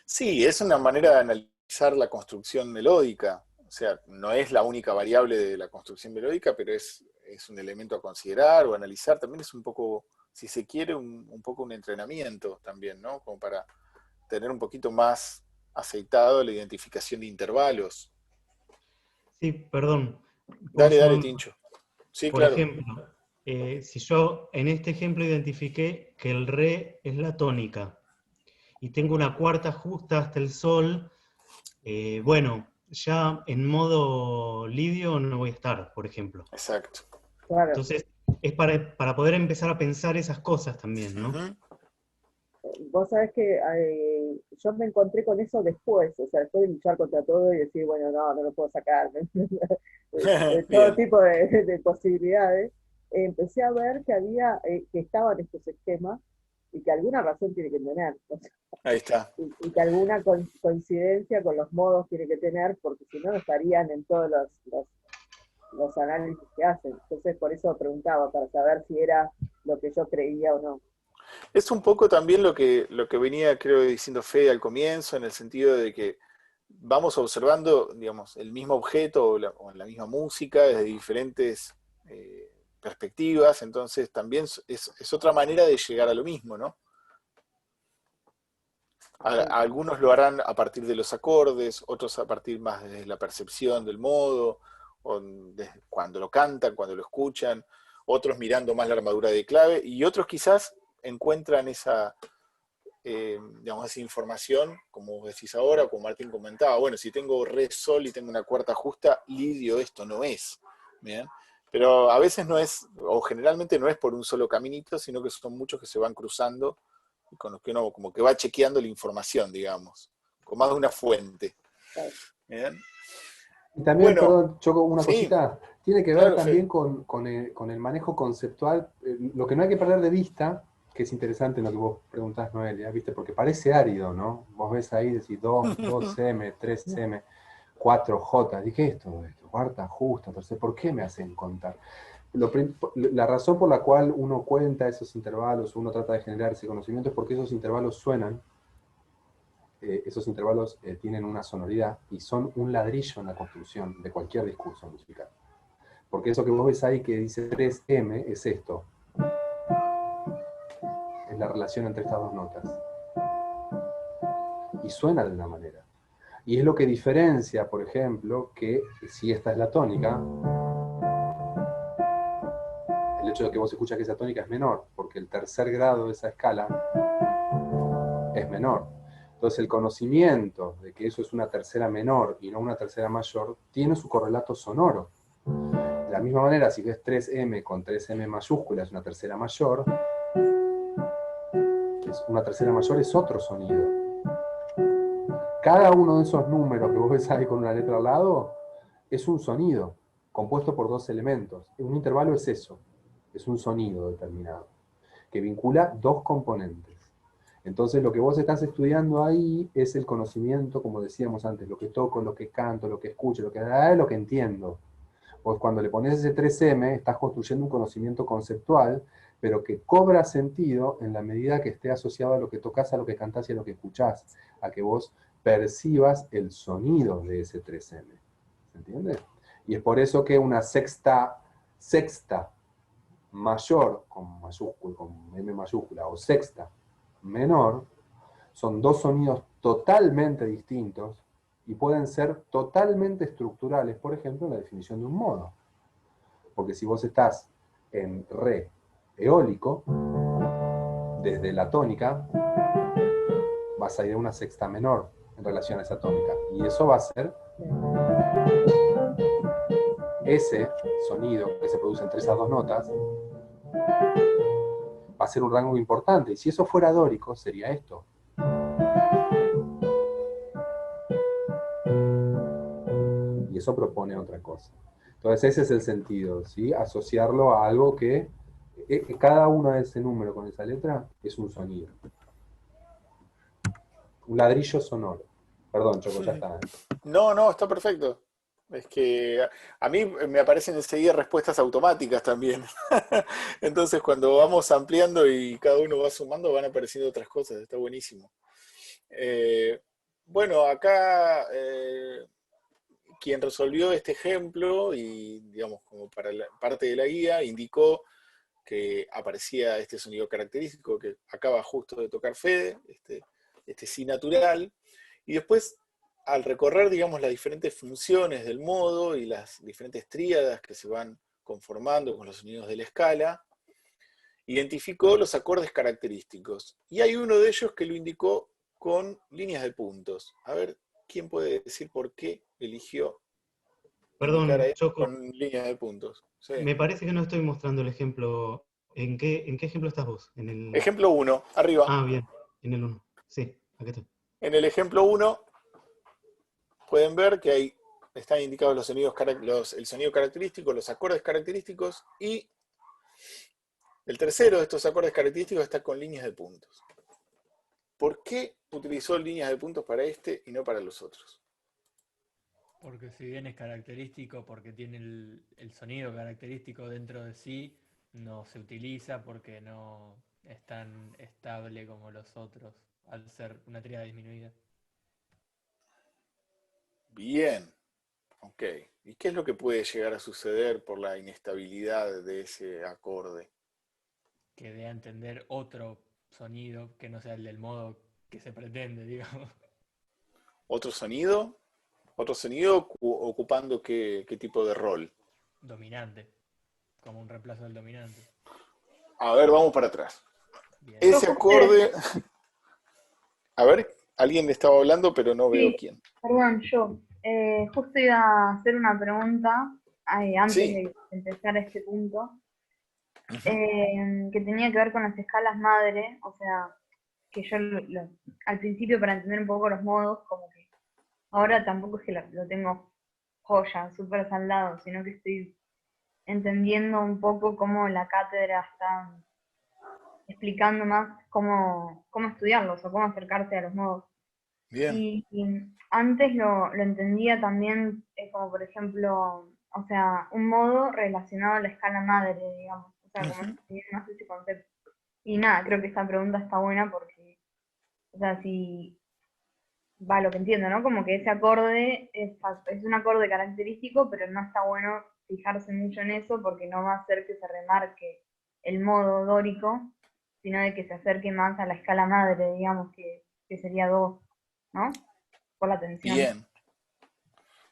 Speaker 3: Sí, es una manera de analizar la construcción melódica. O sea, no es la única variable de la construcción melódica, pero es un elemento a considerar o analizar. También es un poco, si se quiere, un poco un entrenamiento también, ¿no? Como para tener un poquito más aceitado la identificación de intervalos.
Speaker 10: Sí, perdón.
Speaker 3: Dale, Tincho. Sí,
Speaker 10: por
Speaker 3: claro.
Speaker 10: ejemplo, si yo en este ejemplo identifiqué que el re es la tónica y tengo una cuarta justa hasta el sol, bueno, ya en modo lidio no voy a estar, por ejemplo.
Speaker 3: Exacto.
Speaker 6: Claro.
Speaker 10: Entonces, es para poder empezar a pensar esas cosas también, ¿no?
Speaker 6: Vos sabés que yo me encontré con eso después, o sea, después de luchar contra todo y decir, bueno, no lo puedo sacar, de todo tipo de posibilidades, empecé a ver que había, que estaban estos esquemas y que alguna razón tiene que tener, o sea,
Speaker 3: Ahí está.
Speaker 6: y que alguna coincidencia con los modos tiene que tener, porque si no, no estarían en todos los análisis que hacen. Entonces, por eso preguntaba, para saber si era lo que yo creía o no.
Speaker 3: Es un poco también lo que venía, creo, diciendo Fede al comienzo, en el sentido de que vamos observando, digamos, el mismo objeto o la misma música desde diferentes perspectivas, entonces también es otra manera de llegar a lo mismo, ¿no? Algunos lo harán a partir de los acordes, otros a partir más de la percepción del modo, o cuando lo cantan, cuando lo escuchan, otros mirando más la armadura de clave, y otros quizás encuentran esa, digamos, esa información, como decís ahora, como Martín comentaba, bueno, si tengo re sol y tengo una cuarta justa, lidio esto no es, ¿bien? Pero a veces no es, o generalmente no es por un solo caminito, sino que son muchos que se van cruzando, con los que uno como que va chequeando la información, digamos, con más de una fuente. ¿Bien?
Speaker 1: Y también,
Speaker 3: Bueno,
Speaker 1: perdón, Choco, una
Speaker 3: sí,
Speaker 1: cosita, tiene que ver
Speaker 3: claro,
Speaker 1: también con el manejo conceptual. Lo que no hay que perder de vista, que es interesante en lo que vos preguntás, Noelia, ¿viste? Porque parece árido, ¿no? Vos ves ahí, decís 2M, 3M, 4J, dije esto, cuarta, justa, tercera, ¿por qué me hacen contar? La razón por la cual uno cuenta esos intervalos, uno trata de generar ese conocimiento, es porque esos intervalos suenan, esos intervalos tienen una sonoridad y son un ladrillo en la construcción de cualquier discurso musical. Porque eso que vos ves ahí que dice 3M es esto. Es la relación entre estas dos notas. Y suena de una manera. Y es lo que diferencia, por ejemplo, que si esta es la tónica, el hecho de que vos escuchas que esa tónica es menor, porque el tercer grado de esa escala es menor. Entonces el conocimiento de que eso es una tercera menor y no una tercera mayor tiene su correlato sonoro. De la misma manera, si ves 3M con 3M mayúscula es una tercera mayor es otro sonido. Cada uno de esos números que vos ves ahí con una letra al lado es un sonido compuesto por dos elementos. Un intervalo es eso, es un sonido determinado, que vincula dos componentes. Entonces lo que vos estás estudiando ahí es el conocimiento, como decíamos antes, lo que toco, lo que canto, lo que escucho, lo que entiendo. Vos cuando le pones ese 3M estás construyendo un conocimiento conceptual, pero que cobra sentido en la medida que esté asociado a lo que tocas, a lo que cantás y a lo que escuchás, a que vos percibas el sonido de ese 3M. ¿Se entiende? Y es por eso que una sexta mayor, con mayúscula, con M mayúscula, o sexta menor, son dos sonidos totalmente distintos y pueden ser totalmente estructurales, por ejemplo, en la definición de un modo. Porque si vos estás en re eólico, desde la tónica, vas a ir a una sexta menor en relación a esa tónica. Y eso va a ser ese sonido que se produce entre esas dos notas, va a ser un rango importante. Y si eso fuera dórico, sería esto. Y eso propone otra cosa. Entonces ese es el sentido, ¿sí? Asociarlo a algo que cada uno de ese número con esa letra es un sonido. Un ladrillo sonoro. Perdón, Choco, ya está.
Speaker 3: No, está perfecto. Es que a mí me aparecen enseguida respuestas automáticas también. Entonces cuando vamos ampliando y cada uno va sumando, van apareciendo otras cosas. Está buenísimo. Bueno, acá quien resolvió este ejemplo y, digamos, como para parte de la guía, indicó que aparecía este sonido característico que acaba justo de tocar Fede, este sí natural, y después al recorrer, digamos, las diferentes funciones del modo y las diferentes tríadas que se van conformando con los sonidos de la escala, identificó los acordes característicos. Y hay uno de ellos que lo indicó con líneas de puntos. A ver, ¿quién puede decir por qué eligió?
Speaker 10: Perdón,
Speaker 3: indicar ahí
Speaker 10: Choco,
Speaker 3: con líneas de puntos. Sí.
Speaker 10: me parece que no estoy mostrando el ejemplo. ¿En qué ejemplo estás vos? En el...
Speaker 3: Ejemplo 1, arriba.
Speaker 10: Ah, bien, en el 1. Sí, aquí está.
Speaker 3: En el ejemplo 1 pueden ver que ahí están indicados los sonidos, el sonido característico, los acordes característicos, y el tercero de estos acordes característicos está con líneas de puntos. ¿Por qué utilizó líneas de puntos para este y no para los otros?
Speaker 2: Porque si bien es característico, porque tiene el sonido característico dentro de sí, no se utiliza porque no es tan estable como los otros, al ser una tríada disminuida.
Speaker 3: Bien, ok. ¿Y qué es lo que puede llegar a suceder por la inestabilidad de ese acorde?
Speaker 2: Que dé a entender otro sonido que no sea el del modo que se pretende, digamos.
Speaker 3: ¿Otro sonido? ¿Otro sonido ocupando qué tipo de rol?
Speaker 2: Dominante, como un reemplazo del dominante.
Speaker 3: A ver, vamos para atrás.
Speaker 2: Bien.
Speaker 3: Ese acorde... A ver, alguien le estaba hablando, pero no veo
Speaker 8: Sí,
Speaker 3: quién.
Speaker 8: perdón, yo. Justo iba a hacer una pregunta antes
Speaker 3: Sí.
Speaker 8: de empezar este punto, que tenía que ver con las escalas madre, o sea, que yo al principio para entender un poco los modos, como que ahora tampoco es que lo tengo joya, súper saldado, sino que estoy entendiendo un poco cómo la cátedra está explicando más cómo estudiarlos o cómo acercarse a los modos.
Speaker 3: Bien.
Speaker 8: Y antes lo entendía también como, por ejemplo, o sea, un modo relacionado a la escala madre, digamos. O sea, como más ese concepto. Y nada, creo que esta pregunta está buena porque, o sea, si va lo que entiendo, ¿no? Como que ese acorde es un acorde característico, pero no está bueno fijarse mucho en eso porque no va a hacer que se remarque el modo dórico, sino de que se acerque más a la escala madre, digamos, que sería do, ¿no? Por la tensión.
Speaker 3: Bien.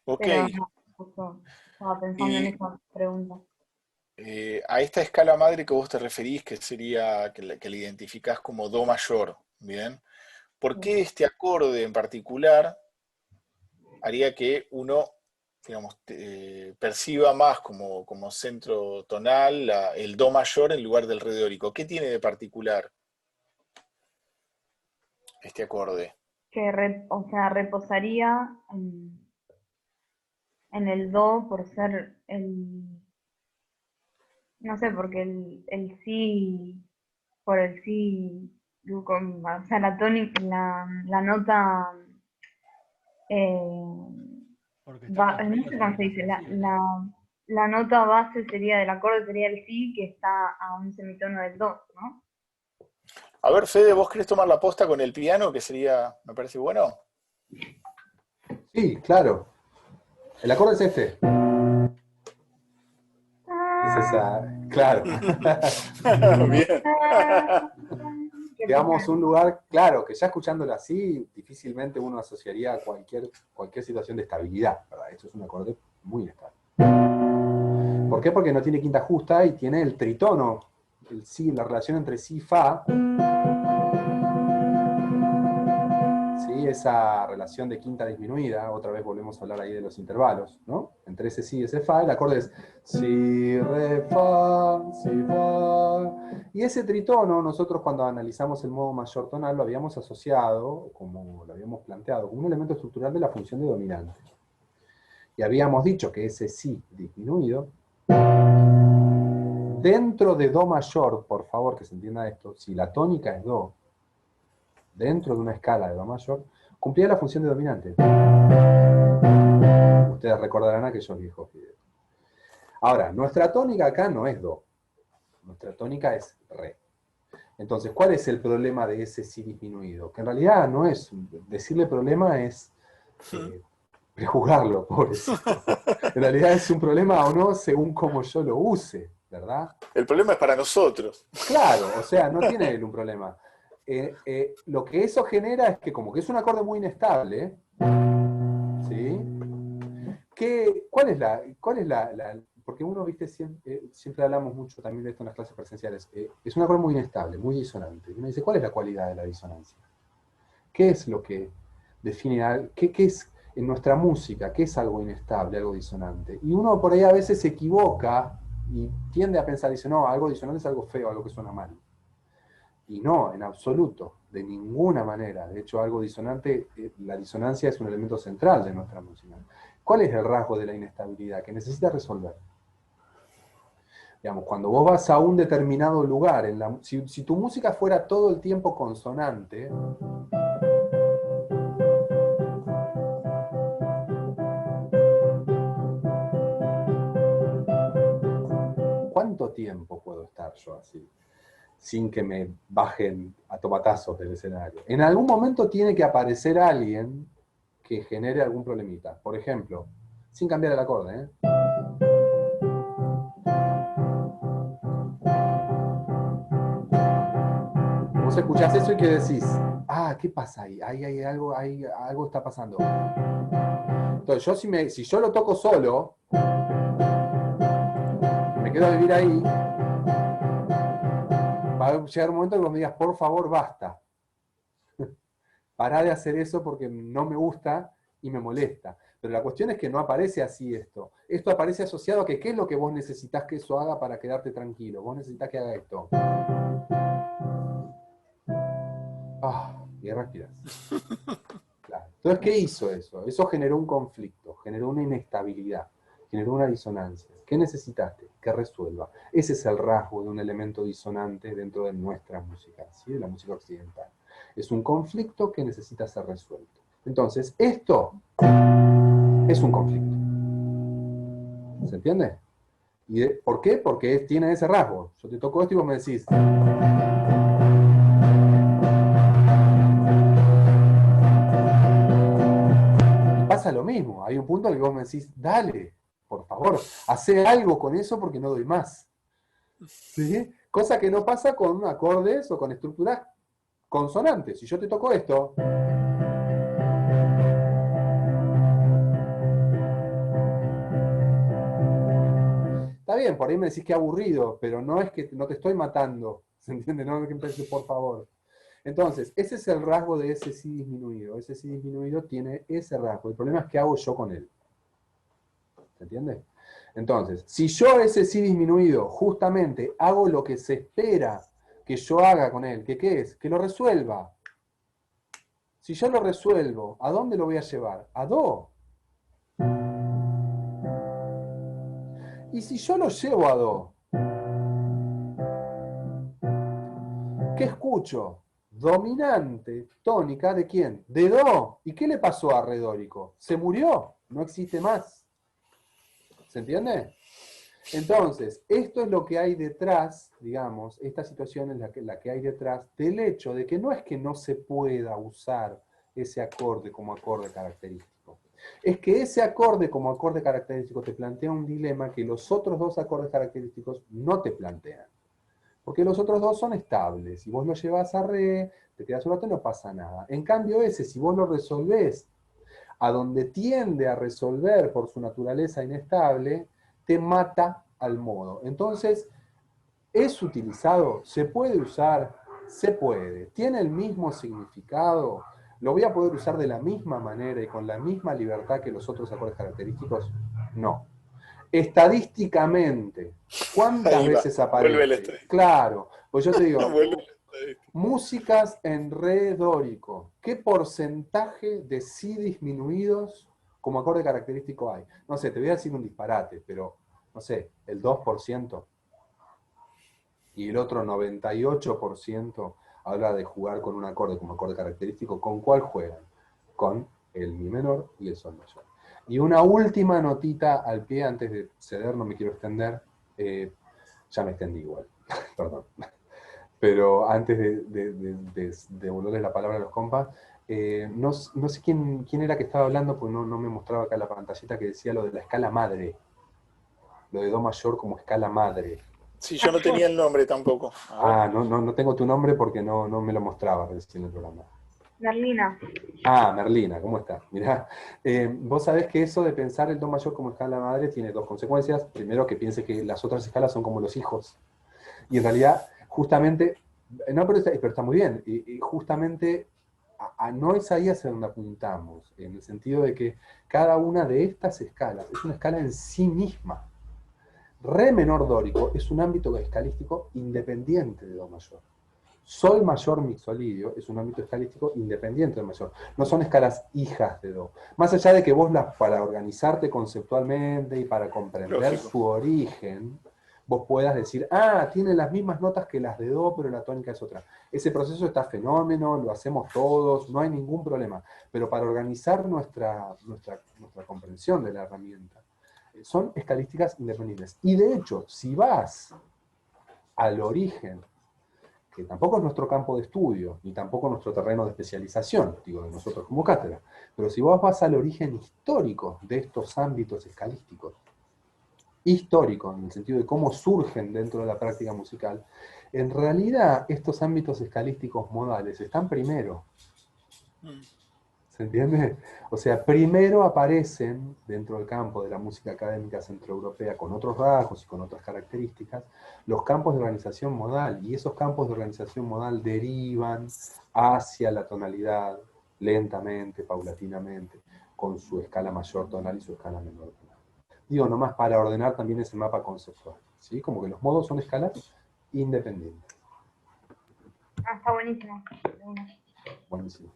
Speaker 3: Ok.
Speaker 8: Pero no, justo estaba pensando en
Speaker 3: Y
Speaker 8: esa pregunta.
Speaker 3: a esta escala madre que vos te referís, que sería, que la identificás como do mayor, ¿bien? ¿Por qué este acorde en particular haría que uno, digamos, perciba más como centro tonal el do mayor en lugar del re dórico? ¿Qué tiene de particular este acorde?
Speaker 8: Que o sea, reposaría en el do por ser no sé, porque el si, por el si, o sea, la tónica, la nota,
Speaker 2: Porque está
Speaker 8: no
Speaker 2: construido
Speaker 8: sé
Speaker 2: sobre
Speaker 8: cómo se
Speaker 2: una
Speaker 8: dice,
Speaker 2: sensible.
Speaker 8: la nota base sería del acorde, sería el si, que está a un semitono del do, ¿no?
Speaker 3: A ver, Fede, ¿vos querés tomar la posta con el piano? Que sería, me parece bueno.
Speaker 1: Sí, claro. El acorde es este. Es esa, claro.
Speaker 3: Bien.
Speaker 1: Digamos, un lugar, claro, que ya escuchándolo así, difícilmente uno asociaría a cualquier situación de estabilidad, ¿verdad? Esto es un acorde muy estable. ¿Por qué? Porque no tiene quinta justa y tiene el tritono, el si, la relación entre si y fa. ¿Sí? Esa relación de quinta disminuida, otra vez volvemos a hablar ahí de los intervalos, ¿no? Entre ese si y ese fa, el acorde es si, re, fa, si, fa. Y ese tritono, nosotros cuando analizamos el modo mayor tonal, lo habíamos asociado, como lo habíamos planteado, como un elemento estructural de la función de dominante. Y habíamos dicho que ese si disminuido, dentro de do mayor, por favor que se entienda esto, si la tónica es do, dentro de una escala de do mayor, cumplía la función de dominante. Ustedes recordarán aquellos viejos videos. Ahora, nuestra tónica acá no es do. Nuestra tónica es re. Entonces, ¿cuál es el problema de ese si disminuido? Que en realidad no es, decirle problema es prejuzgarlo, pobrecito. En realidad es un problema o no según cómo yo lo use, ¿verdad?
Speaker 3: El problema es para nosotros.
Speaker 1: Claro, o sea, no tiene él un problema. Lo que eso genera es que como que es un acorde muy inestable, ¿sí? ¿Cuál es la porque uno, viste, siempre hablamos mucho también de esto en las clases presenciales, es un acorde muy inestable, muy disonante. Y uno dice, ¿cuál es la cualidad de la disonancia? ¿Qué es lo que define qué es en nuestra música, que es algo inestable, algo disonante. Y uno por ahí a veces se equivoca y tiende a pensar, dice, no, algo disonante es algo feo, algo que suena mal. Y no, en absoluto, de ninguna manera. De hecho, algo disonante, la disonancia es un elemento central de nuestra música. ¿Cuál es el rasgo de la inestabilidad? Que necesita resolver. Digamos, cuando vos vas a un determinado lugar, si tu música fuera todo el tiempo consonante, ¿cuánto tiempo puedo estar yo así? Sin que me bajen a tomatazos del escenario. En algún momento tiene que aparecer alguien que genere algún problemita. Por ejemplo, sin cambiar el acorde, Vos escuchás eso y que decís, ah, ¿qué pasa ahí? Algo está pasando. Entonces, si yo lo toco solo, me quedo a vivir ahí, va a llegar un momento que vos me digas, por favor, basta. Pará de hacer eso porque no me gusta y me molesta. Pero la cuestión es que no aparece así esto. Esto aparece asociado a que ¿qué es lo que vos necesitas que eso haga para quedarte tranquilo? Vos necesitas que haga esto. Y respiras. Claro. Entonces, ¿qué hizo eso? Eso generó un conflicto, generó una inestabilidad, generó una disonancia. ¿Qué necesitaste? Que resuelva. Ese es el rasgo de un elemento disonante dentro de nuestra música, ¿sí? De la música occidental. Es un conflicto que necesita ser resuelto. Entonces, esto es un conflicto. ¿Se entiende? ¿Por qué? Porque tiene ese rasgo. Yo te toco esto y vos me decís... Pasa lo mismo. Hay un punto en el que vos me decís, dale, por favor, hacé algo con eso porque no doy más. ¿Sí? Cosa que no pasa con acordes o con estructuras consonantes. Si yo te toco esto... Está bien, por ahí me decís que aburrido, pero no es que no te estoy matando. ¿Se entiende? No es que empieces, por favor. Entonces, ese es el rasgo de ese sí disminuido. Ese sí disminuido tiene ese rasgo. El problema es qué hago yo con él. ¿Se entiende? Entonces, si yo ese sí disminuido justamente hago lo que se espera que yo haga con él, ¿qué es? Que lo resuelva. Si yo lo resuelvo, ¿a dónde lo voy a llevar? A Do. Y si yo lo llevo a Do, ¿qué escucho? Dominante, tónica, ¿de quién? De Do. ¿Y qué le pasó a Redórico? Se murió, no existe más. ¿Se entiende? Entonces, esto es lo que hay detrás, digamos, esta situación es la que hay detrás del hecho de que no es que no se pueda usar ese acorde como acorde característico. Es que ese acorde como acorde característico te plantea un dilema que los otros dos acordes característicos no te plantean. Porque los otros dos son estables. Si vos lo llevas a re, te quedas un rato y no pasa nada. En cambio ese, si vos lo resolvés a donde tiende a resolver por su naturaleza inestable, te mata al modo. Entonces, ¿es utilizado? ¿Se puede usar? Se puede. ¿Tiene el mismo significado? ¿Lo voy a poder usar de la misma manera y con la misma libertad que los otros acordes característicos? No. Estadísticamente, ¿cuántas veces aparece? Claro, pues yo te digo, músicas en re dórico, ¿qué porcentaje de si disminuidos como acorde característico hay? No sé, te voy a decir un disparate, pero, no sé, el 2%, y el otro 98% habla de jugar con un acorde como acorde característico. ¿Con cuál juegan? Con el mi menor y el sol mayor. Y una última notita al pie, antes de ceder, no me quiero extender, ya me extendí igual, perdón. Pero antes de devolverles la palabra a los compas, no sé quién era que estaba hablando, porque no me mostraba acá la pantallita, que decía lo de la escala madre, lo de Do mayor como escala madre.
Speaker 3: Sí, yo no tenía el nombre tampoco.
Speaker 1: No tengo tu nombre porque no me lo mostraba recién en el programa.
Speaker 8: Merlina.
Speaker 1: Merlina, ¿cómo estás? Mirá, vos sabés que eso de pensar el Do mayor como escala madre tiene dos consecuencias. Primero, que pienses que las otras escalas son como los hijos. Y en realidad, justamente, pero está muy bien. Y justamente no es ahí hacia donde apuntamos, en el sentido de que cada una de estas escalas es una escala en sí misma. Re menor dórico es un ámbito escalístico independiente de Do mayor. Sol mayor mixolidio es un ámbito escalístico independiente del mayor. No son escalas hijas de Do. Más allá de que vos para organizarte conceptualmente y para comprender
Speaker 3: Lógico.
Speaker 1: su origen, vos puedas decir, tiene las mismas notas que las de Do, pero la tónica es otra. Ese proceso está fenómeno, lo hacemos todos, no hay ningún problema. Pero para organizar nuestra comprensión de la herramienta, son escalísticas independientes. Y de hecho, si vas al origen, que tampoco es nuestro campo de estudio, ni tampoco nuestro terreno de especialización, digo, de nosotros como cátedra, pero si vos vas al origen histórico de estos ámbitos escalísticos, histórico, en el sentido de cómo surgen dentro de la práctica musical, en realidad estos ámbitos escalísticos modales están primero. ¿Se entiende? O sea, primero aparecen dentro del campo de la música académica centroeuropea con otros rasgos y con otras características, los campos de organización modal, y esos campos de organización modal derivan hacia la tonalidad lentamente, paulatinamente, con su escala mayor tonal y su escala menor tonal. Digo, nomás para ordenar también ese mapa conceptual, ¿sí? Como que los modos son escalas independientes.
Speaker 8: Está buenísimo.
Speaker 1: Buenísimo.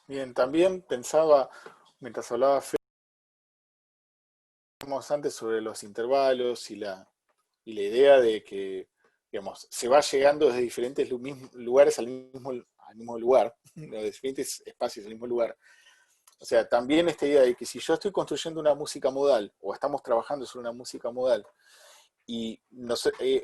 Speaker 3: Bien, también pensaba, mientras hablaba Fede, antes sobre los intervalos y la idea de que, digamos, se va llegando desde diferentes lugares al mismo lugar, de diferentes espacios al mismo lugar. O sea, también esta idea de que si yo estoy construyendo una música modal, o estamos trabajando sobre una música modal, y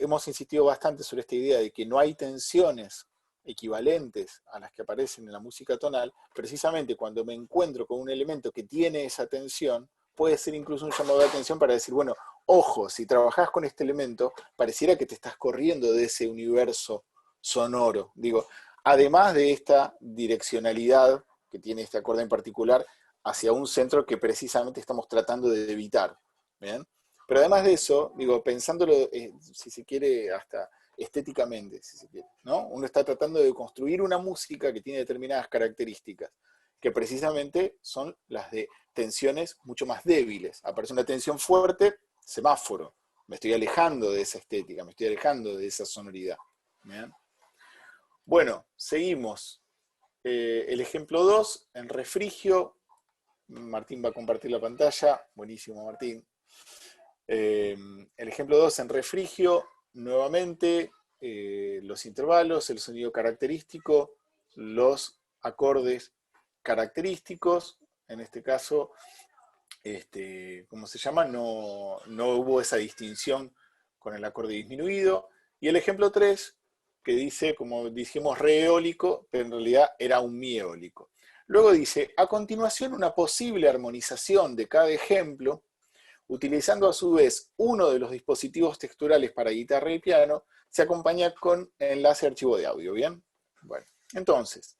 Speaker 3: hemos insistido bastante sobre esta idea de que no hay tensiones equivalentes a las que aparecen en la música tonal, precisamente cuando me encuentro con un elemento que tiene esa tensión, puede ser incluso un llamado de atención para decir, bueno, ojo, si trabajás con este elemento, pareciera que te estás corriendo de ese universo sonoro. Digo, además de esta direccionalidad que tiene este acorde en particular, hacia un centro que precisamente estamos tratando de evitar. ¿Bien? Pero además de eso, digo, pensándolo, si se quiere, hasta estéticamente, si se quiere, ¿no? Uno está tratando de construir una música que tiene determinadas características, que precisamente son las de tensiones mucho más débiles. Aparece una tensión fuerte, semáforo. Me estoy alejando de esa estética, me estoy alejando de esa sonoridad. ¿Bien? Bueno, seguimos. El ejemplo 2, en refrigio. Martín va a compartir la pantalla. Buenísimo, Martín. El ejemplo 2, en refrigio, nuevamente, los intervalos, el sonido característico, los acordes característicos. En este caso, ¿cómo se llama? No hubo esa distinción con el acorde disminuido. Y el ejemplo 3, que dice, como dijimos, re eólico, pero en realidad era un mi eólico. Luego dice, a continuación una posible armonización de cada ejemplo, utilizando a su vez uno de los dispositivos texturales para guitarra y piano, se acompaña con enlace archivo de audio, ¿bien? Bueno, entonces,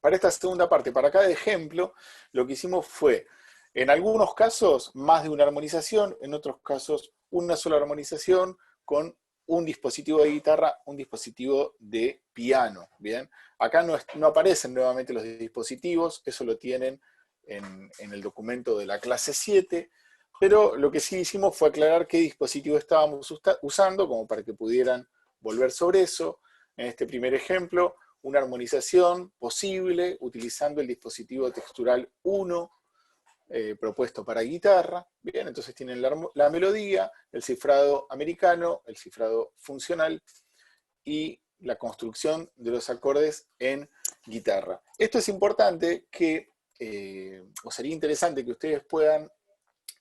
Speaker 3: para esta segunda parte, para cada ejemplo, lo que hicimos fue, en algunos casos, más de una armonización, en otros casos, una sola armonización con un dispositivo de guitarra, un dispositivo de piano, ¿bien? Acá no aparecen nuevamente los dispositivos, eso lo tienen en el documento de la clase 7, pero lo que sí hicimos fue aclarar qué dispositivo estábamos usando, como para que pudieran volver sobre eso. En este primer ejemplo, una armonización posible utilizando el dispositivo textural 1, propuesto para guitarra. Bien, entonces tienen la melodía, el cifrado americano, el cifrado funcional y la construcción de los acordes en guitarra. Esto es importante o sería interesante que ustedes puedan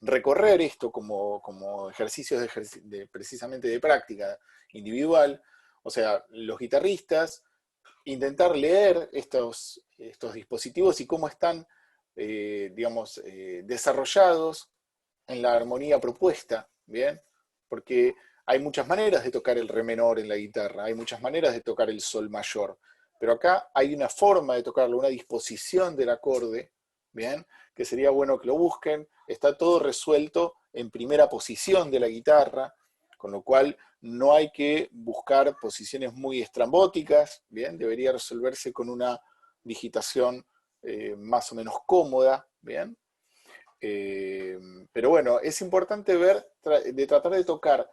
Speaker 3: recorrer esto como ejercicios precisamente de práctica individual. O sea, los guitarristas, intentar leer estos dispositivos y cómo están desarrollados en la armonía propuesta, ¿bien? Porque hay muchas maneras de tocar el re menor en la guitarra, hay muchas maneras de tocar el sol mayor, pero acá hay una forma de tocarlo, una disposición del acorde, ¿bien? Que sería bueno que lo busquen, está todo resuelto en primera posición de la guitarra, con lo cual no hay que buscar posiciones muy estrambóticas, ¿bien? Debería resolverse con una digitación más o menos cómoda, ¿bien? Pero bueno, es importante tratar de tocar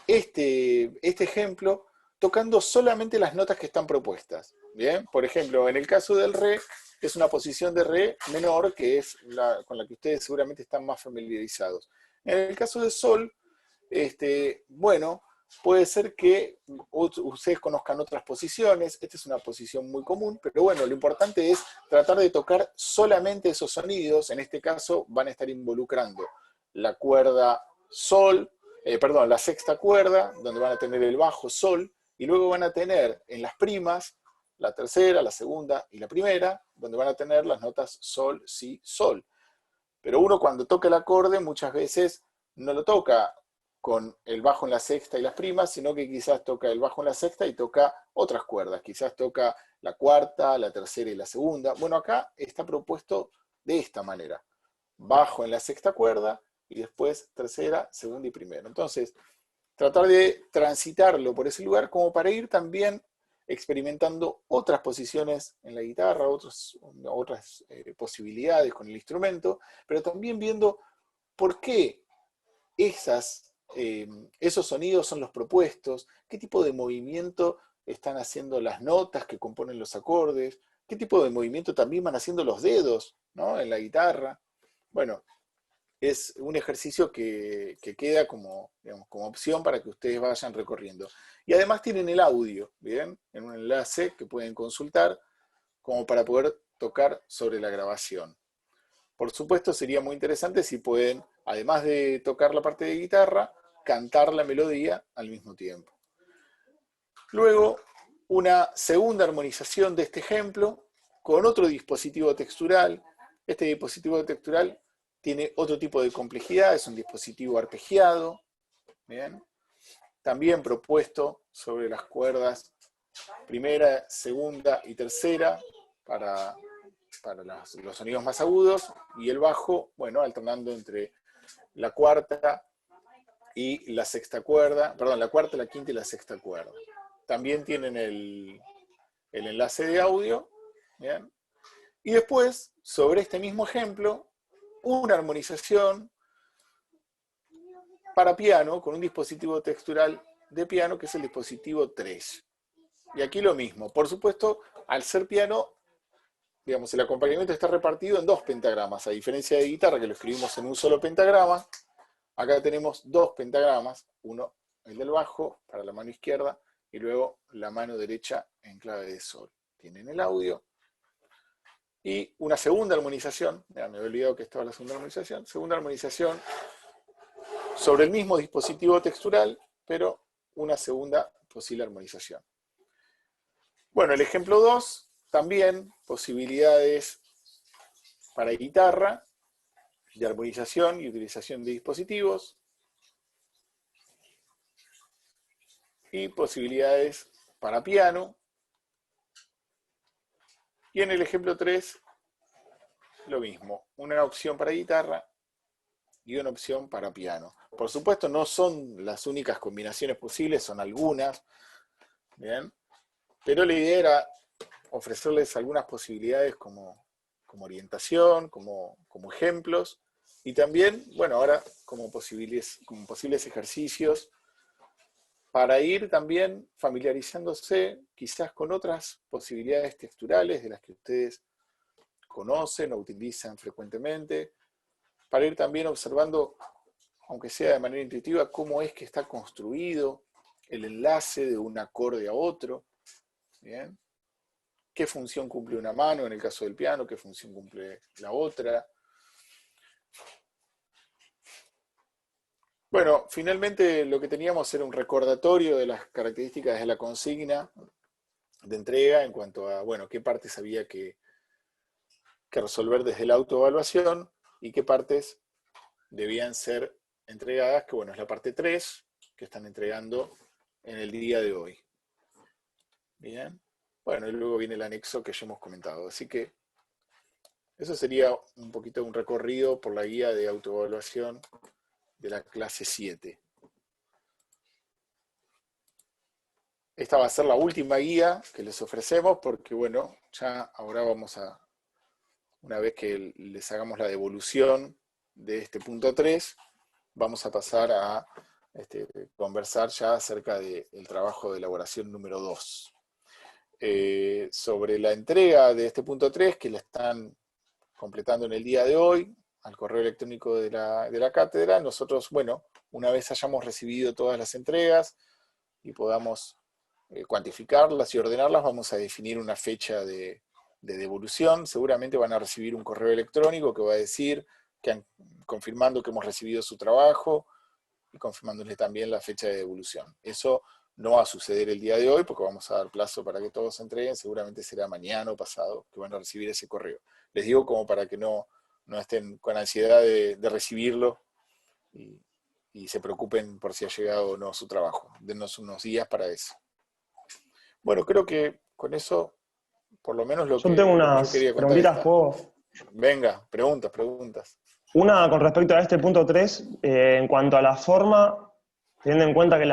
Speaker 3: este ejemplo tocando solamente las notas que están propuestas, ¿bien? Por ejemplo, en el caso del re, es una posición de re menor, que es con la que ustedes seguramente están más familiarizados. En el caso de sol, bueno, puede ser que ustedes conozcan otras posiciones. Esta es una posición muy común, pero bueno, lo importante es tratar de tocar solamente esos sonidos. En este caso van a estar involucrando la cuerda sol, perdón, la sexta cuerda, donde van a tener el bajo sol, y luego van a tener en las primas la tercera, la segunda y la primera, donde van a tener las notas sol, si, sol. Pero uno cuando toca el acorde muchas veces no lo toca con el bajo en la sexta y las primas, sino que quizás toca el bajo en la sexta y toca otras cuerdas. Quizás toca la cuarta, la tercera y la segunda. Bueno, acá está propuesto de esta manera. Bajo en la sexta cuerda y después tercera, segunda y primera. Entonces, tratar de transitarlo por ese lugar como para ir también experimentando otras posiciones en la guitarra, otras posibilidades con el instrumento, pero también viendo por qué esos sonidos son los propuestos, qué tipo de movimiento están haciendo las notas que componen los acordes, qué tipo de movimiento también van haciendo los dedos, ¿no?, en la guitarra. Bueno, es un ejercicio que queda como opción para que ustedes vayan recorriendo. Y además tienen el audio, ¿bien? En un enlace que pueden consultar como para poder tocar sobre la grabación. Por supuesto, sería muy interesante si pueden, además de tocar la parte de guitarra, cantar la melodía al mismo tiempo. Luego, una segunda armonización de este ejemplo con otro dispositivo textural. Este dispositivo textural tiene otro tipo de complejidad, es un dispositivo arpegiado, ¿bien? También propuesto sobre las cuerdas primera, segunda y tercera para los sonidos más agudos, y el bajo, bueno, alternando entre la cuarta y la sexta cuerda, perdón, la cuarta, la quinta y la sexta cuerda. También tienen el enlace de audio, ¿bien? Y después, sobre este mismo ejemplo, una armonización para piano con un dispositivo textural de piano que es el dispositivo 3. Y aquí lo mismo. Por supuesto, al ser piano, digamos, el acompañamiento está repartido en 2 pentagramas, a diferencia de guitarra que lo escribimos en un solo pentagrama. Acá tenemos 2 pentagramas, uno el del bajo para la mano izquierda y luego la mano derecha en clave de sol. Tienen el audio. Y una segunda armonización, me había olvidado que estaba la segunda armonización sobre el mismo dispositivo textural, pero una segunda posible armonización. Bueno, el ejemplo 2, también posibilidades para guitarra, de armonización y utilización de dispositivos, y posibilidades para piano. Y en el ejemplo 3, lo mismo, una opción para guitarra y una opción para piano. Por supuesto, no son las únicas combinaciones posibles, son algunas, ¿bien? Pero la idea era ofrecerles algunas posibilidades como orientación, como ejemplos, y también, bueno, ahora como posibles ejercicios para ir también familiarizándose quizás con otras posibilidades texturales de las que ustedes conocen o utilizan frecuentemente, para ir también observando, aunque sea de manera intuitiva, cómo es que está construido el enlace de un acorde a otro, ¿bien? ¿Qué función cumple una mano en el caso del piano? ¿Qué función cumple la otra? Bueno, finalmente lo que teníamos era un recordatorio de las características de la consigna de entrega en cuanto a, bueno, qué partes había que resolver desde la autoevaluación y qué partes debían ser entregadas, que bueno, es la parte 3 que están entregando en el día de hoy. Bien. Bueno, y luego viene el anexo que ya hemos comentado. Así que eso sería un poquito un recorrido por la guía de autoevaluación de la clase 7. esta va a ser la última guía que les ofrecemos porque, bueno, ya ahora vamos a, una vez que les hagamos la devolución de este punto 3, vamos a pasar a conversar ya acerca del trabajo de elaboración número 2. Sobre la entrega de este punto 3, que la están completando en el día de hoy, al correo electrónico de la cátedra, nosotros, bueno, una vez hayamos recibido todas las entregas y podamos cuantificarlas y ordenarlas, vamos a definir una fecha de devolución. Seguramente van a recibir un correo electrónico que va a decir confirmando que hemos recibido su trabajo y confirmándole también la fecha de devolución. Eso no va a suceder el día de hoy porque vamos a dar plazo para que todos se entreguen, seguramente será mañana o pasado que van a recibir ese correo. Les digo como para que no estén con ansiedad de recibirlo y se preocupen por si ha llegado o no su trabajo. Denos unos días para eso. Bueno, creo que con eso, por lo menos
Speaker 4: Yo tengo unas preguntitas, ¿puedo?
Speaker 3: Venga, preguntas.
Speaker 4: Una con respecto a este punto 3, en cuanto a la forma, teniendo en cuenta que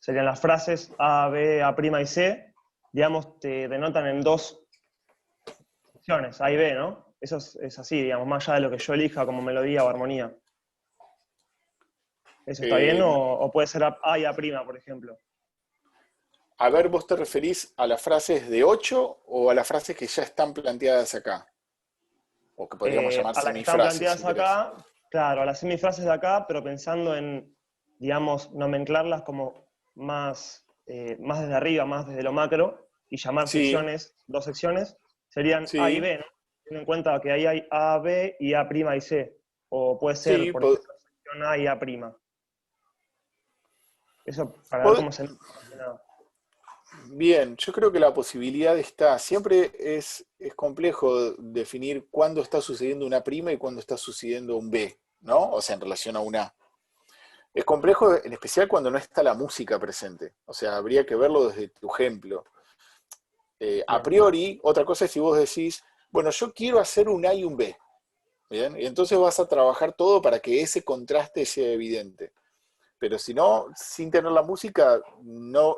Speaker 4: serían las frases A, B, A' y C, digamos, te denotan en dos secciones, A y B, ¿no? Eso es así, digamos, más allá de lo que yo elija como melodía o armonía. ¿Eso está bien o puede ser A y A', por ejemplo?
Speaker 3: A ver, ¿vos te referís a las frases de 8 o a las frases que ya están planteadas acá? O que podríamos llamar semifrases.
Speaker 4: A las que están planteadas acá, claro, a las semifrases de acá, pero pensando en, digamos, nomenclarlas como más desde arriba, más desde lo macro, y llamar secciones, dos secciones, serían A y B, ¿no? Teniendo en cuenta que ahí hay A, B y A' y C. O puede ser, por ejemplo, sección A y A'. Eso para ver cómo se nota.
Speaker 3: Bien, yo creo que la posibilidad está, siempre es complejo definir cuándo está sucediendo una prima y cuándo está sucediendo un B, ¿no? O sea, en relación a un A. Es complejo en especial cuando no está la música presente, o sea, habría que verlo desde tu ejemplo. A priori, otra cosa es si vos decís, bueno, yo quiero hacer un A y un B, ¿bien? Y entonces vas a trabajar todo para que ese contraste sea evidente. Pero si no, sin tener la música, no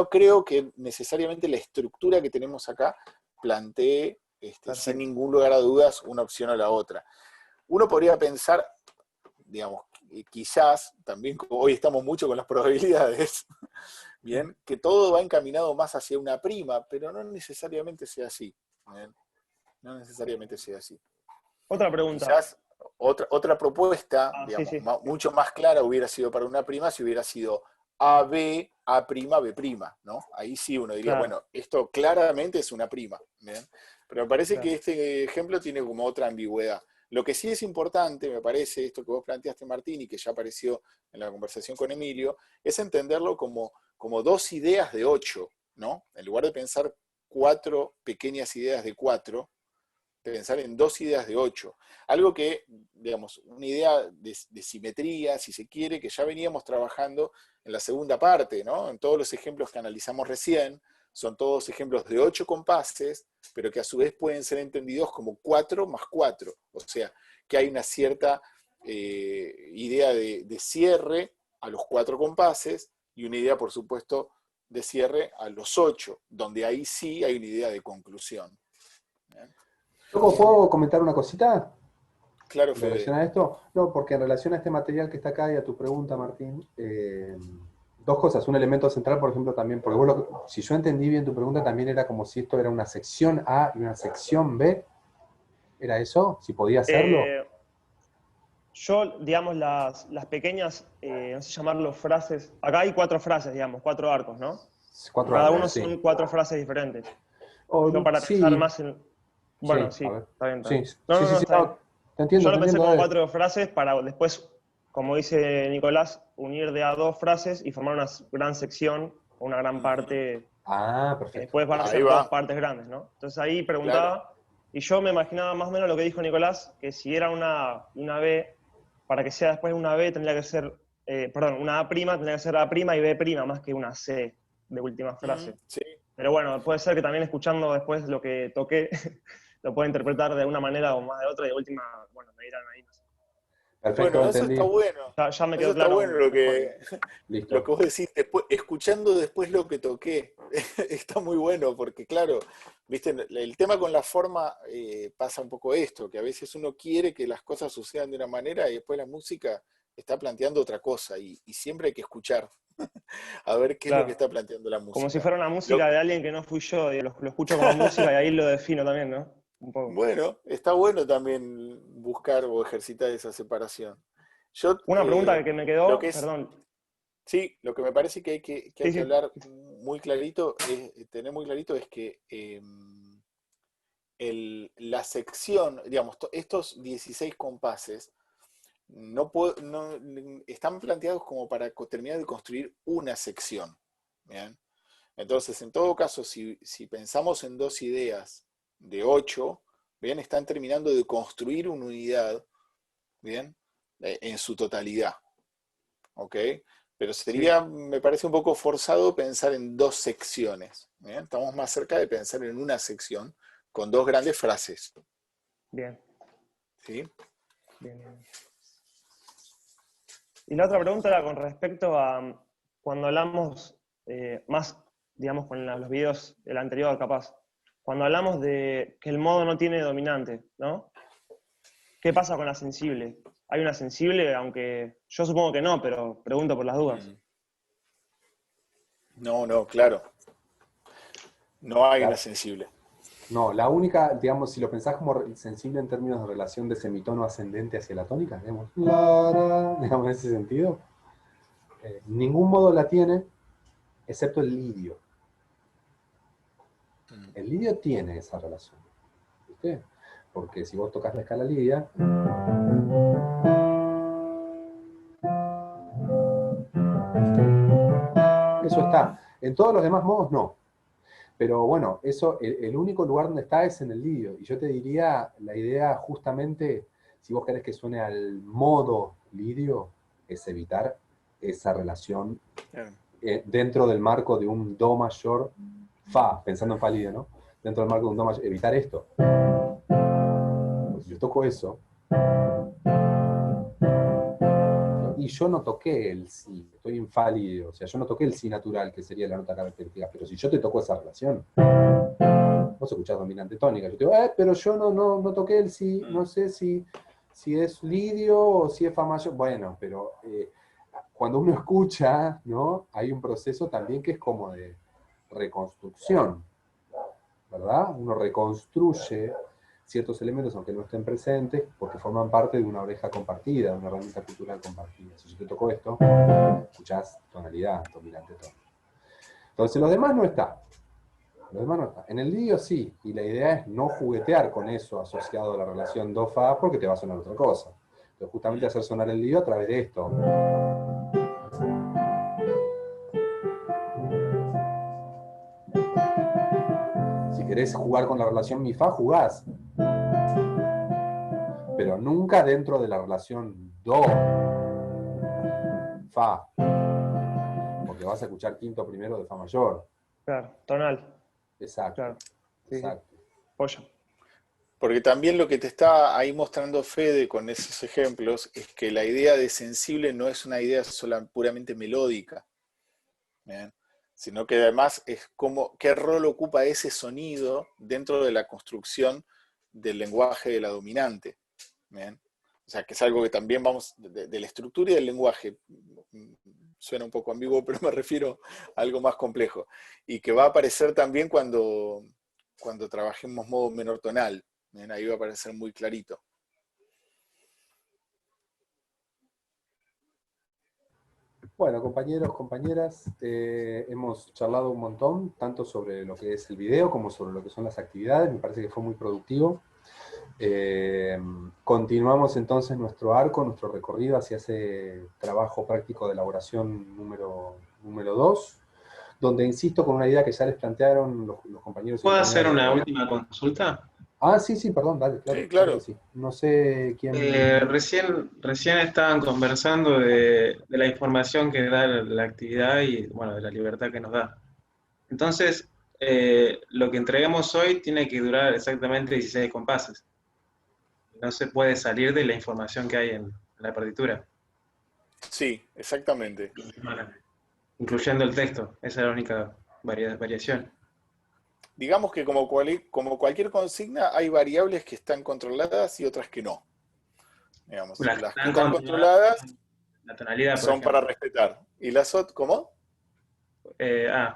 Speaker 3: creo que necesariamente la estructura que tenemos acá plantee, sin ningún lugar a dudas, una opción o la otra. Uno podría pensar, digamos, quizás, también como hoy estamos mucho con las probabilidades, bien, que todo va encaminado más hacia una prima, pero no necesariamente sea así. ¿Bien? No necesariamente sea así.
Speaker 4: Otra pregunta.
Speaker 3: Quizás otra propuesta, digamos, mucho más clara hubiera sido para una prima si hubiera sido AB, A', B', ¿no? Ahí sí uno diría, bueno, esto claramente es una prima, ¿bien? Pero me parece que este ejemplo tiene como otra ambigüedad. Lo que sí es importante, me parece, esto que vos planteaste, Martín, y que ya apareció en la conversación con Emilio, es entenderlo como dos ideas de 8, ¿no? En lugar de pensar 4 pequeñas ideas de 4, pensar en 2 ideas de 8. Algo que, digamos, una idea de simetría, si se quiere, que ya veníamos trabajando en la segunda parte, ¿no? En todos los ejemplos que analizamos recién, son todos ejemplos de 8 compases, pero que a su vez pueden ser entendidos como 4 más 4. O sea, que hay una cierta idea de cierre a los 4 compases y una idea, por supuesto, de cierre a los 8, donde ahí sí hay una idea de conclusión. ¿Bien?
Speaker 1: ¿Puedo comentar una cosita?
Speaker 3: Claro,
Speaker 1: ¿En relación a esto? No, porque en relación a este material que está acá y a tu pregunta, Martín, dos cosas. Un elemento central, por ejemplo, también, porque si yo entendí bien tu pregunta, también era como si esto era una sección A y una sección B. ¿Era eso? ¿Si podía hacerlo?
Speaker 4: Yo, digamos, las pequeñas, no sé llamarlo frases, acá hay 4 frases, digamos, 4 arcos, ¿no? Cada uno son 4 frases diferentes. Yo para pensar más en... Bueno, sí, está bien.
Speaker 1: Sí,
Speaker 4: está bien.
Speaker 1: Te entiendo.
Speaker 4: Yo lo pensé como 4 frases para después, como dice Nicolás, unir de a 2 frases y formar una gran sección, o una gran parte.
Speaker 1: Perfecto.
Speaker 4: Que después van a ser 2 partes grandes, ¿no? Entonces ahí preguntaba, y yo me imaginaba más o menos lo que dijo Nicolás, que si era una B, para que sea después una B tendría que ser, una A' tendría que ser A' y B', más que una C de última frase.
Speaker 3: Sí.
Speaker 4: Pero bueno, puede ser que también escuchando después lo que toqué, lo pueda interpretar de una manera o más de otra, y de última, bueno, me dirán ahí. No sé.
Speaker 1: Perfecto,
Speaker 3: Bueno, eso
Speaker 1: entendí.
Speaker 3: está bueno.
Speaker 4: Ya me
Speaker 3: Eso
Speaker 4: quedó
Speaker 3: está
Speaker 4: claro.
Speaker 3: bueno lo que
Speaker 1: Listo.
Speaker 3: vos decís, escuchando después lo que toqué. Está muy bueno, porque claro, viste, el tema con la forma pasa un poco esto, que a veces uno quiere que las cosas sucedan de una manera y después la música está planteando otra cosa, y siempre hay que escuchar a ver qué es lo que
Speaker 4: Claro.
Speaker 3: está planteando la
Speaker 4: Como si
Speaker 3: música.
Speaker 4: fuera una música de alguien que no fui yo, y lo escucho como música y ahí lo defino también, ¿no? Un poco.
Speaker 3: Bueno, está bueno también buscar o ejercitar esa separación. Yo,
Speaker 4: Una pregunta que me
Speaker 3: lo
Speaker 4: quedó,
Speaker 3: que es,
Speaker 4: perdón.
Speaker 3: sí, lo que me parece que
Speaker 4: Sí,
Speaker 3: hay que
Speaker 4: sí.
Speaker 3: hablar muy clarito, tener muy clarito es que la sección, digamos, estos 16 compases están planteados como para terminar de construir una sección. ¿Bien? Entonces, en todo caso, si pensamos en dos ideas de 8, ¿bien? Están terminando de construir una unidad, ¿bien? En su totalidad. ¿Ok? Pero sería, me parece un poco forzado pensar en dos secciones. ¿Bien? Estamos más cerca de pensar en una sección con dos grandes frases.
Speaker 4: Bien.
Speaker 3: ¿Sí?
Speaker 4: Bien. Y la otra pregunta era con respecto a cuando hablamos más, digamos, con los videos del anterior, capaz, cuando hablamos de que el modo no tiene dominante, ¿no? ¿Qué pasa con la sensible? ¿Hay una sensible? Aunque yo supongo que no, pero pregunto por las dudas.
Speaker 3: No, claro. No hay
Speaker 1: Claro.
Speaker 3: una sensible.
Speaker 1: No, la única, digamos, si lo pensás como sensible en términos de relación de semitono ascendente hacia la tónica, digamos, digamos en ese sentido, ningún modo la tiene, excepto el lidio. El lidio tiene esa relación, ¿viste? Porque si vos tocas la escala lidia, eso está. En todos los demás modos no. Pero bueno, eso, el único lugar donde está es en el lidio. Y yo te diría, la idea justamente, si vos querés que suene al modo lidio, es evitar esa relación dentro del marco de un do mayor, fa, pensando en fa lidio, ¿no? Dentro del marco de un do mayor, evitar esto. Pues si yo toco eso, y yo no toqué el si, estoy en fa lidio, o sea, yo no toqué el si natural, que sería la nota característica, pero si yo te toco esa relación, vos escuchás dominante tónica, yo te digo, pero yo no toqué el si, no sé si es lidio o si es fa mayor, bueno, pero cuando uno escucha, ¿no? Hay un proceso también que es como de reconstrucción, ¿verdad? Uno reconstruye ciertos elementos, aunque no estén presentes, porque forman parte de una oreja compartida, de una herramienta cultural compartida. Si yo te toco esto, escuchás tonalidad, dominante tono. Entonces los demás no están. Los demás no están. En el lidio sí, y la idea es no juguetear con eso asociado a la relación do-fa, porque te va a sonar otra cosa. Entonces justamente hacer sonar el lidio a través de esto. Si querés jugar con la relación mi-fa, jugás. Pero nunca dentro de la relación do-fa. Porque vas a escuchar quinto primero de fa mayor.
Speaker 4: Claro, tonal.
Speaker 1: Exacto.
Speaker 4: Claro. Sí,
Speaker 1: exacto.
Speaker 4: sí. Pollo.
Speaker 3: Porque también lo que te está ahí mostrando Fede con esos ejemplos es que la idea de sensible no es una idea puramente melódica, ¿bien? Sino que además es como qué rol ocupa ese sonido dentro de la construcción del lenguaje de la dominante, ¿bien? O sea, que es algo que también vamos, de la estructura y del lenguaje, suena un poco ambiguo, pero me refiero a algo más complejo, y que va a aparecer también cuando trabajemos modo menor tonal. Bien, ahí va a aparecer muy clarito.
Speaker 1: Bueno, compañeros, compañeras, hemos charlado un montón, tanto sobre lo que es el video como sobre lo que son las actividades. Me parece que fue muy productivo. Continuamos entonces nuestro arco, nuestro recorrido hacia ese trabajo práctico de elaboración número 2, donde insisto con una idea que ya les plantearon los compañeros.
Speaker 11: ¿Puedo hacer una última consulta?
Speaker 1: Sí, perdón, dale, claro.
Speaker 3: Sí, claro.
Speaker 1: Que sí. No sé quién...
Speaker 11: Recién estaban conversando de la información que da la actividad y, bueno, de la libertad que nos da. Entonces, lo que entreguemos hoy tiene que durar exactamente 16 compases. No se puede salir de la información que hay en la partitura.
Speaker 3: Sí, exactamente.
Speaker 11: Incluyendo el texto, esa es la única variación.
Speaker 3: Digamos que como cualquier consigna, hay variables que están controladas y otras que no. Digamos,
Speaker 11: Las
Speaker 3: las
Speaker 11: que
Speaker 3: que
Speaker 11: están
Speaker 3: están controladas
Speaker 11: la tonalidad, por
Speaker 3: son
Speaker 11: ejemplo.
Speaker 3: para respetar. ¿Y las otras, cómo?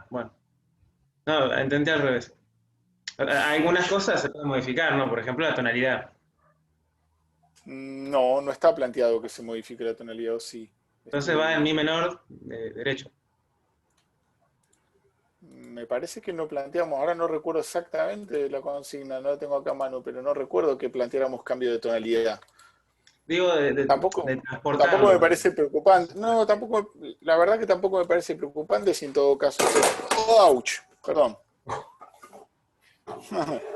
Speaker 11: Bueno. No, entendí al revés. Algunas cosas se pueden modificar, ¿no? Por ejemplo, la tonalidad.
Speaker 3: No, no está planteado que se modifique la tonalidad, o sí.
Speaker 11: Entonces va en mi menor derecho.
Speaker 3: Me parece que no planteamos, ahora no recuerdo exactamente la consigna, no la tengo acá a mano, pero no recuerdo que planteáramos cambio de tonalidad.
Speaker 11: Digo, de
Speaker 3: Tampoco
Speaker 11: transportarlo.
Speaker 3: me parece preocupante. No, la verdad que tampoco me parece preocupante si en todo caso. ¡Ouch! Perdón.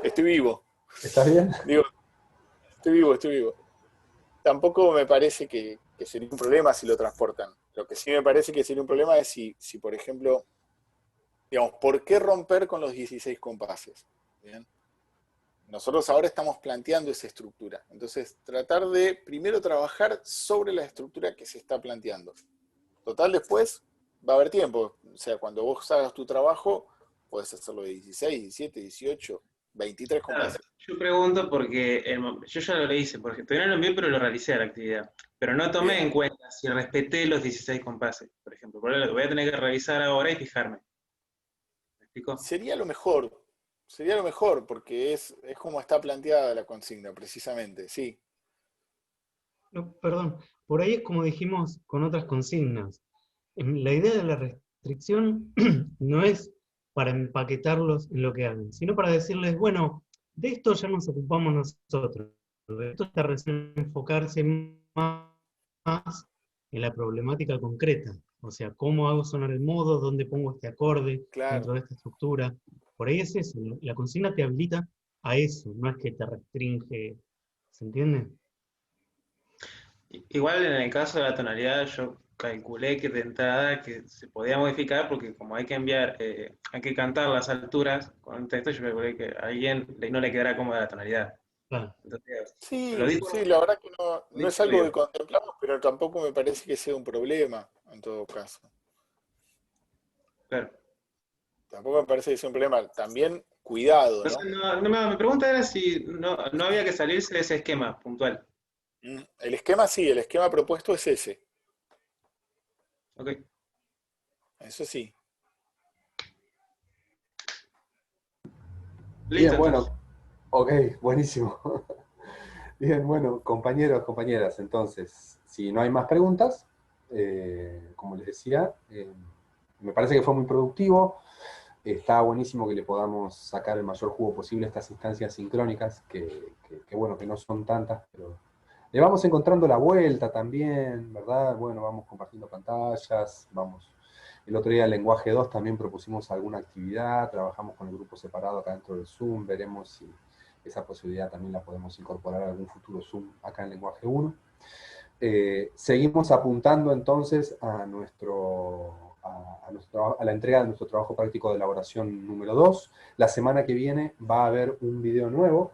Speaker 3: Estoy vivo.
Speaker 1: ¿Estás bien?
Speaker 3: Digo, estoy vivo. Tampoco me parece que sería un problema si lo transportan. Lo que sí me parece que sería un problema es si por ejemplo, digamos, ¿por qué romper con los 16 compases? ¿Bien? Nosotros ahora estamos planteando esa estructura. Entonces, tratar de primero trabajar sobre la estructura que se está planteando. Total, después va a haber tiempo. O sea, cuando vos hagas tu trabajo, puedes hacerlo de 16, 17, 18, 23 compases.
Speaker 11: Yo pregunto porque yo ya lo hice, porque todavía no lo envié, pero lo realicé a la actividad. Pero no tomé
Speaker 3: Bien.
Speaker 11: en cuenta si respeté los 16 compases, por ejemplo. Por eso lo voy a tener que revisar ahora y fijarme. ¿Me explico?
Speaker 3: Sería lo mejor, porque es como está planteada la consigna, precisamente, sí.
Speaker 10: No, perdón, por ahí es como dijimos con otras consignas. La idea de la restricción no es para empaquetarlos en lo que hagan, sino para decirles, bueno, de esto ya nos ocupamos nosotros. De esto está recién enfocarse más en la problemática concreta. O sea, cómo hago sonar el modo, dónde pongo este acorde
Speaker 3: Claro.
Speaker 10: dentro de esta estructura. Por ahí es eso, la consigna te habilita a eso, no es que te restringe. ¿Se entiende?
Speaker 11: Igual en el caso de la tonalidad, yo calculé que de entrada que se podía modificar porque como hay que enviar, hay que cantar las alturas con un texto, yo calculé que a alguien no le quedará cómoda la tonalidad.
Speaker 10: Claro.
Speaker 11: Entonces,
Speaker 3: Sí,
Speaker 11: lo digo,
Speaker 3: sí, la verdad que no es algo que
Speaker 11: digo.
Speaker 3: contemplamos, pero tampoco me parece que sea un problema, en todo caso.
Speaker 11: Claro.
Speaker 3: Tampoco me parece que sea un problema. También, cuidado, ¿no?
Speaker 11: Mi pregunta era si no había que salirse de ese esquema puntual.
Speaker 3: El esquema sí, el esquema propuesto es ese.
Speaker 11: Ok.
Speaker 3: Eso sí.
Speaker 11: Listo,
Speaker 1: Bien, bueno,
Speaker 11: entonces.
Speaker 1: ok, buenísimo. Bien, bueno, compañeros, compañeras, entonces, si no hay más preguntas, como les decía, me parece que fue muy productivo. Está buenísimo que le podamos sacar el mayor jugo posible a estas instancias sincrónicas, que bueno, que no son tantas, pero le vamos encontrando la vuelta también, ¿verdad? Bueno, vamos compartiendo pantallas, vamos. El otro día en Lenguaje 2 también propusimos alguna actividad, trabajamos con el grupo separado acá dentro del Zoom, veremos si esa posibilidad también la podemos incorporar a algún futuro Zoom acá en Lenguaje 1. Seguimos apuntando entonces a la entrega de nuestro trabajo práctico de elaboración número 2. La semana que viene va a haber un video nuevo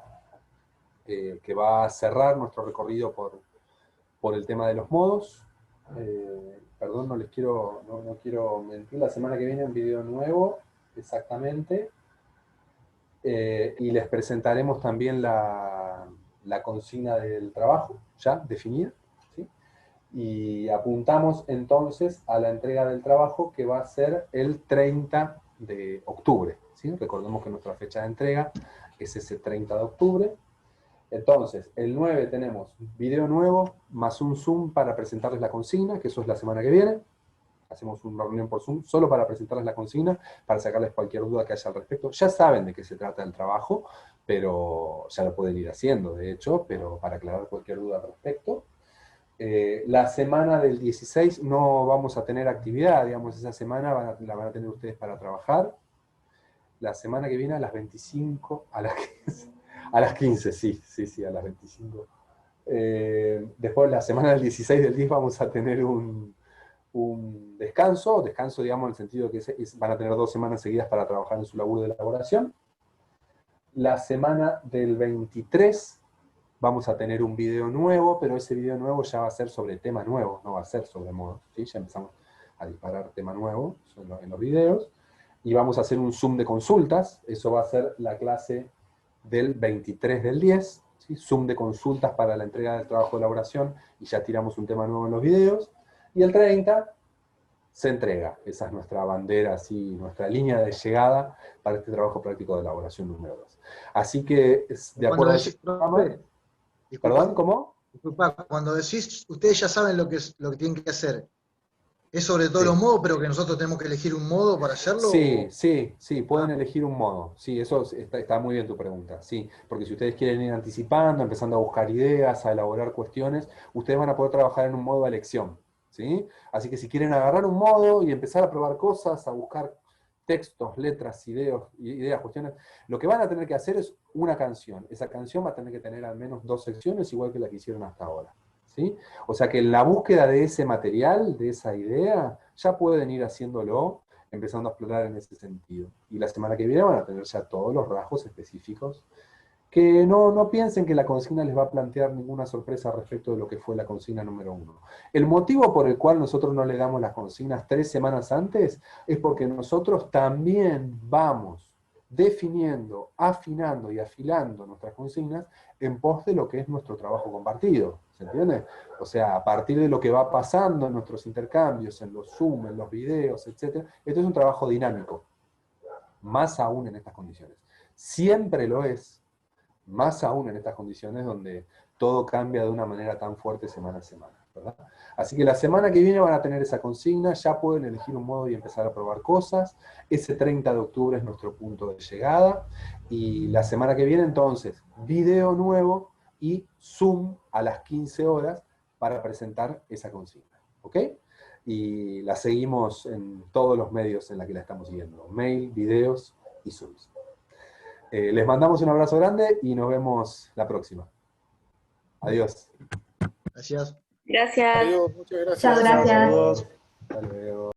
Speaker 1: que va a cerrar nuestro recorrido por el tema de los modos. Perdón, no quiero mentir, la semana que viene un video nuevo, exactamente. Y les presentaremos también la consigna del trabajo, ya definida. ¿Sí? Y apuntamos entonces a la entrega del trabajo que va a ser el 30 de octubre. ¿Sí? Recordemos que nuestra fecha de entrega es ese 30 de octubre. Entonces, el 9 tenemos video nuevo, más un Zoom para presentarles la consigna, que eso es la semana que viene. Hacemos una reunión por Zoom solo para presentarles la consigna, para sacarles cualquier duda que haya al respecto. Ya saben de qué se trata el trabajo, pero ya lo pueden ir haciendo, de hecho, pero para aclarar cualquier duda al respecto. La semana del 16 no vamos a tener actividad, digamos, esa semana la van a tener ustedes para trabajar. La semana que viene a las 25, a las 15, a las 15, sí, a las 25. Después, la semana del 16 del 10 vamos a tener un descanso, digamos, en el sentido que van a tener 2 semanas seguidas para trabajar en su laburo de elaboración. La semana del 23 vamos a tener un video nuevo, pero ese video nuevo ya va a ser sobre tema nuevo, no va a ser sobre modos, ¿sí? Ya empezamos a disparar tema nuevo en los videos, y vamos a hacer un Zoom de consultas, eso va a ser la clase del 23 del 10, ¿sí? Zoom de consultas para la entrega del trabajo de elaboración, y ya tiramos un tema nuevo en los videos, y el 30 se entrega, esa es nuestra bandera, así, nuestra línea de llegada para este trabajo práctico de elaboración número 2. Así que, de acuerdo a ese programa... ¿Perdón? ¿Cómo?
Speaker 9: Disculpa, cuando decís, ustedes ya saben lo que tienen que hacer, ¿es sobre todos los modos, pero que nosotros tenemos que elegir un modo para hacerlo?
Speaker 1: Sí, pueden elegir un modo. Sí, eso está muy bien tu pregunta. Sí, porque si ustedes quieren ir anticipando, empezando a buscar ideas, a elaborar cuestiones, ustedes van a poder trabajar en un modo de elección, ¿sí? Así que si quieren agarrar un modo y empezar a probar cosas, a buscar textos, letras, ideas, cuestiones, lo que van a tener que hacer es una canción. Esa canción va a tener que tener al menos 2 secciones, igual que la que hicieron hasta ahora, ¿sí? O sea que en la búsqueda de ese material, de esa idea, ya pueden ir haciéndolo, empezando a explorar en ese sentido. Y la semana que viene van a tener ya todos los rasgos específicos, que no piensen que la consigna les va a plantear ninguna sorpresa respecto de lo que fue la consigna número 1. El motivo por el cual nosotros no le damos las consignas 3 semanas antes es porque nosotros también vamos definiendo, afinando y afilando nuestras consignas en pos de lo que es nuestro trabajo compartido. ¿Se entiende? O sea, a partir de lo que va pasando en nuestros intercambios, en los Zoom, en los videos, etc. Esto es un trabajo dinámico, más aún en estas condiciones. Siempre lo es, más aún en estas condiciones donde todo cambia de una manera tan fuerte semana a semana, ¿verdad? Así que la semana que viene van a tener esa consigna, ya pueden elegir un modo y empezar a probar cosas. Ese 30 de octubre es nuestro punto de llegada, y la semana que viene entonces, video nuevo y Zoom a las 15 horas para presentar esa consigna, ¿ok? Y la seguimos en todos los medios en la que la estamos siguiendo, mail, videos y Zooms. Les mandamos un abrazo grande y nos vemos la próxima. Adiós.
Speaker 9: Gracias.
Speaker 8: Gracias.
Speaker 3: Adiós, muchas gracias.
Speaker 8: Chao, gracias.
Speaker 4: Saludos.
Speaker 1: Hasta luego.